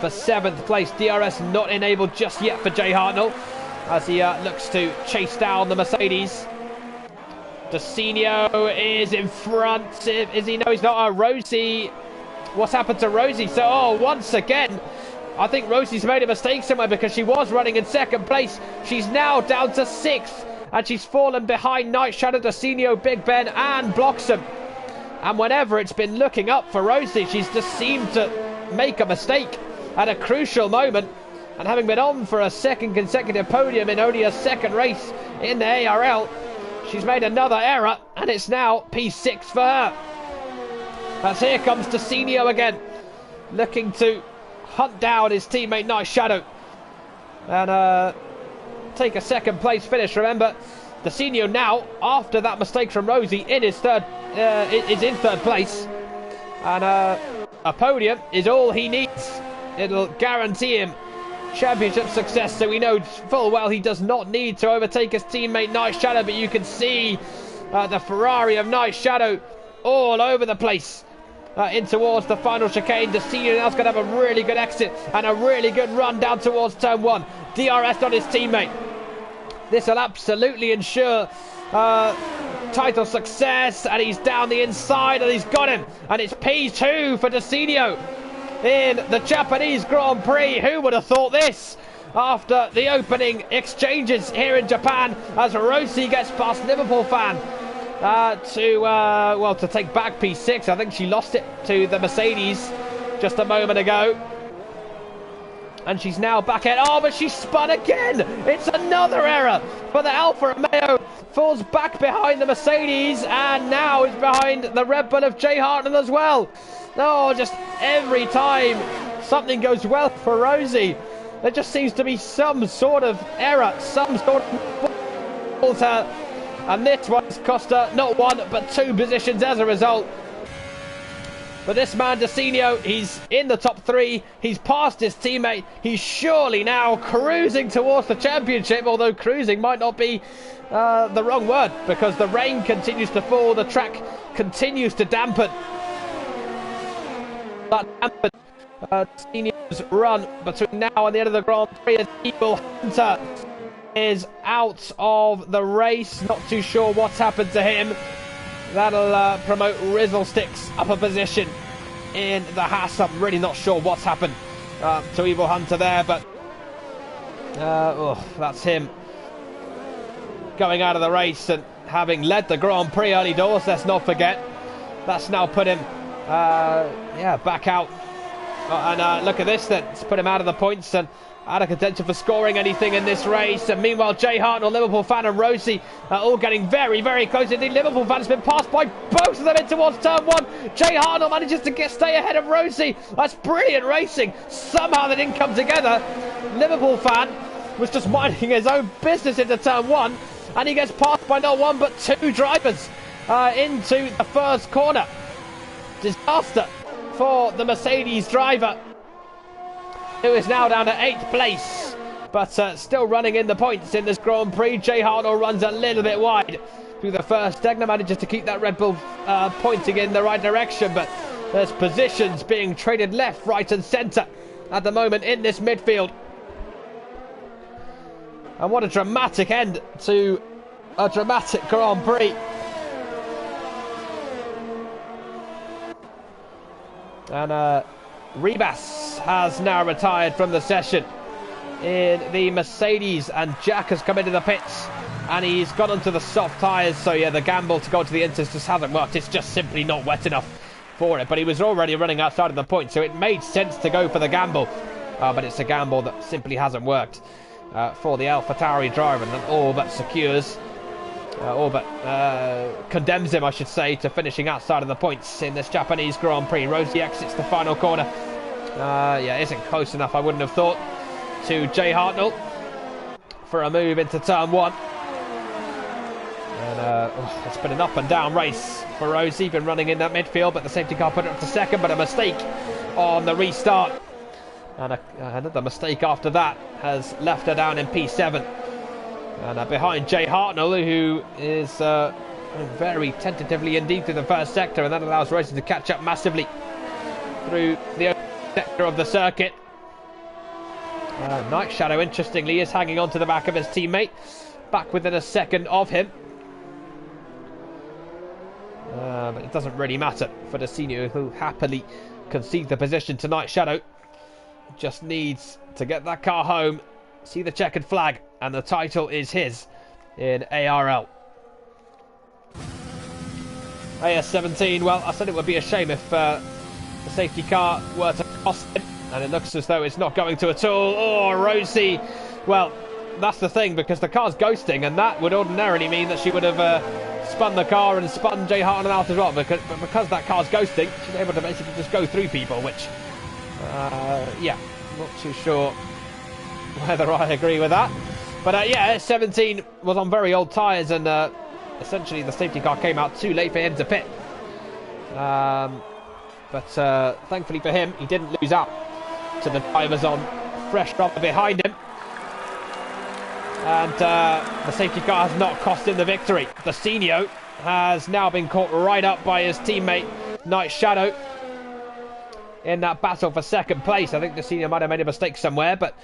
for 7th place. DRS not enabled just yet for Jay Hartnell as he looks to chase down the Mercedes. Desenio is in front. Is he? No, he's not. Rosie. What's happened to Rosie? So, once again, I think Rosie's made a mistake somewhere, because she was running in 2nd place. She's now down to 6th, and she's fallen behind Night Shadow, Desenio, Big Ben, and Bloxham. And whenever it's been looking up for Rosie, she's just seemed to make a mistake at a crucial moment. And having been on for a 2nd consecutive podium in only a 2nd race in the ARL, she's made another error, and it's now P6 for her. As here comes Desenio again, looking to hunt down his teammate Night Shadow and take a 2nd place finish. Remember, Desenio now, after that mistake from Rosie, is in 3rd place, and a podium is all he needs. It'll guarantee him championship success, so we know full well he does not need to overtake his teammate Night Shadow. But you can see the Ferrari of Night Shadow all over the place in towards the final chicane. Desenio now's going to have a really good exit and a really good run down towards turn 1. DRS on his teammate. This will absolutely ensure title success, and he's down the inside, and he's got him, and it's P2 for Desenio in the Japanese Grand Prix. Who would have thought this after the opening exchanges here in Japan, as Rosie gets past Liverpool Fan to take back P6. I think she lost it to the Mercedes just a moment ago, and she's now back at but she spun again. It's another error for the Alfa Romeo. Falls back behind the Mercedes, and now is behind the Red Bull of Jay Hartnell as well. Just every time something goes well for Rosie, there just seems to be some sort of error, some sort of her, and this one's cost her not 1 but 2 positions as a result. But this man Desenio, he's in the top 3, he's passed his teammate, he's surely now cruising towards the championship, although cruising might not be the wrong word, because the rain continues to fall, the track continues to dampen. That dampened Desenio's run between now and the end of the Grand Prix, as Evil Hunter is out of the race. Not too sure what's happened to him. That'll promote Rizzlestick's upper position in the Haas. I'm really not sure what's happened to Evil Hunter there, but that's him going out of the race, and having led the Grand Prix early doors, let's not forget. That's now put him back out. And look at this then. It's put him out of the points and out of contention for scoring anything in this race. And meanwhile, Jay Hartnell, Liverpool Fan, and Rosie are all getting very, very close. Indeed, Liverpool Fan has been passed by both of them in towards turn 1. Jay Hartnell manages to stay ahead of Rosie. That's brilliant racing. Somehow they didn't come together. Liverpool Fan was just minding his own business into turn 1, and he gets passed by not 1 but 2 drivers into the first corner. Disaster for the Mercedes driver, who is now down to 8th place, but still running in the points in this Grand Prix. Jay Hartnell runs a little bit wide through the first. Stegner manages to keep that Red Bull pointing in the right direction, but there's positions being traded left, right and centre at the moment in this midfield. And what a dramatic end to a dramatic Grand Prix. And Ribas has now retired from the session in the Mercedes, and Jack has come into the pits and he's gone onto the soft tyres. So yeah, the gamble to go to the Inters just hasn't worked. It's just simply not wet enough for it, but he was already running outside of the point, so it made sense to go for the gamble, but it's a gamble that simply hasn't worked for the AlphaTauri driver, and that all but secures all but condemns him, I should say, to finishing outside of the points in this Japanese Grand Prix. Rossi exits the final corner. Yeah, isn't close enough, I wouldn't have thought, to Jay Hartnell for a move into turn one. And it's been an up and down race for Rossi, been running in that midfield, but the safety car put it up to second, but a mistake on the restart. And another mistake after that has left her down in P7. And behind Jay Hartnell, who is very tentatively indeed through the first sector, and that allows Rossi to catch up massively through the open sector of the circuit. Night Shadow, interestingly, is hanging on to the back of his teammate, back within a second of him. But it doesn't really matter for Desinio, who happily concede the position to Night Shadow. Just needs to get that car home, see the checkered flag, and the title is his in ARL. AS17, well, I said it would be a shame if the safety car were to cost him, and it looks as though it's not going to at all. Oh, Rossi, well, that's the thing, because the car's ghosting, and that would ordinarily mean that she would have spun the car and spun Jay Hartnell out as well, but because that car's ghosting, she's able to basically just go through people, which, yeah, not too sure whether I agree with that. But yeah, 17 was on very old tyres, and essentially the safety car came out too late for him to pit. But thankfully for him, he didn't lose out to the drivers on fresh rubber behind him. And the safety car has not cost him the victory. Desinio has now been caught right up by his teammate Night Shadow in that battle for second place. I think Desinio might have made a mistake somewhere, but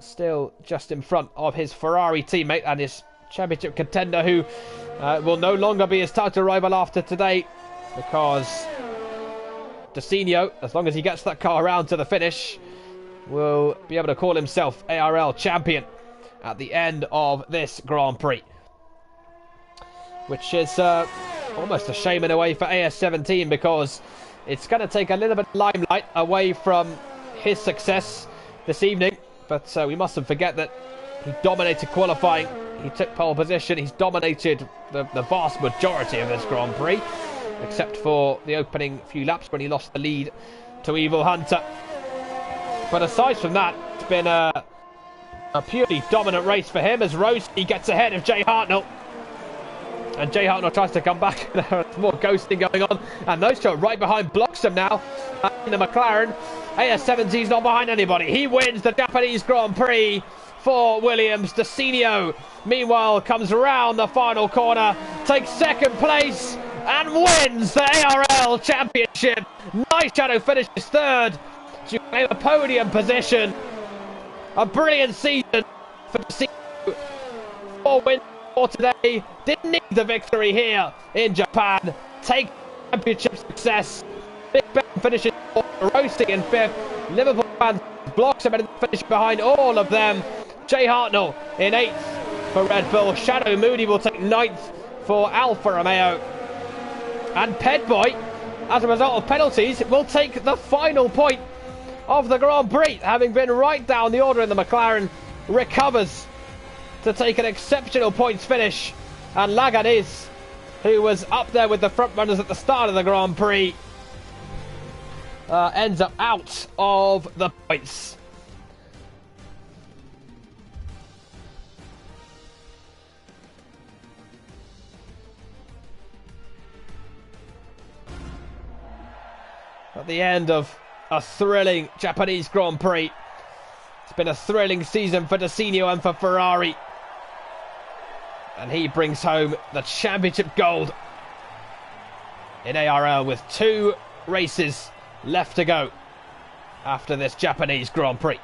still just in front of his Ferrari teammate and his championship contender, who will no longer be his title rival after today, because Desinio, as long as he gets that car around to the finish, will be able to call himself ARL champion at the end of this Grand Prix, which is almost a shame in a way for AS17, because it's going to take a little bit of limelight away from his success this evening. But we mustn't forget that he dominated qualifying, he took pole position, he's dominated the vast majority of this Grand Prix, except for the opening few laps when he lost the lead to Evil Hunter. But aside from that, it's been a purely dominant race for him, as Rossi gets ahead of Jay Hartnell. And Jay Hartnell tries to come back. There's more ghosting going on. And those two are right behind Bloxham now in the McLaren. AS17's not behind anybody. He wins the Japanese Grand Prix for Williams. Desinio, meanwhile, comes around the final corner, takes second place, and wins the ARL Championship. Night Shadow finishes third to claim a podium position. A brilliant season for Desinio. 4 wins for today. Didn't need the victory here in Japan. Take championship success. Big Ben finishes fourth, Rossi in fifth. Liverpool fans blocks him and finish behind all of them. Jay Hartnell in eighth for Red Bull. Shadow Moody will take ninth for Alfa Romeo. And Pedboy, as a result of penalties, will take the final point of the Grand Prix, having been right down the order in the McLaren. Recovers to take an exceptional points finish, and Lagadiz, who was up there with the front runners at the start of the Grand Prix, ends up out of the points. At the end of a thrilling Japanese Grand Prix. It's been a thrilling season for Desinio and for Ferrari. And he brings home the championship gold in ARL with 2 races left to go after this Japanese Grand Prix.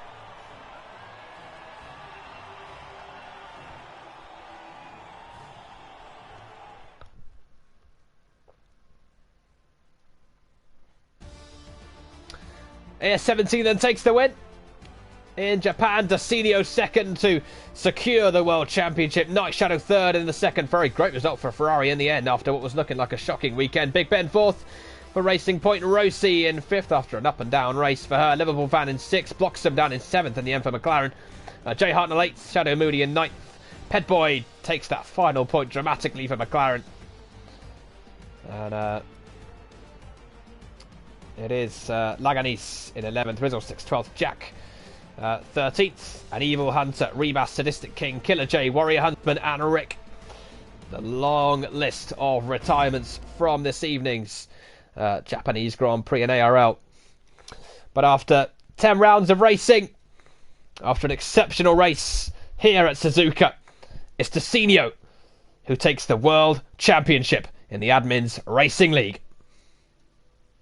AS17 then takes the win. In Japan, Dacinio second to secure the World Championship. Night Shadow third in the second. Very great result for Ferrari in the end after what was looking like a shocking weekend. Big Ben fourth for Racing Point. Rossi in fifth after an up and down race for her. Liverpool Van in sixth. Bloxham down in seventh in the end for McLaren. Jay Hartnell eighth. Shadow Moody in ninth. Pedboy takes that final point dramatically for McLaren. And it is Laganis in 11th. Rizzo 6th. 12th. Jack 13th. And Evil Hunter, Rebus, Sadistic King, Killer J, Warrior Huntsman, and Rick. The long list of retirements from this evening's Japanese Grand Prix and ARL. But after 10 rounds of racing, after an exceptional race here at Suzuka, it's Dacinio who takes the World Championship in the Admins Racing League.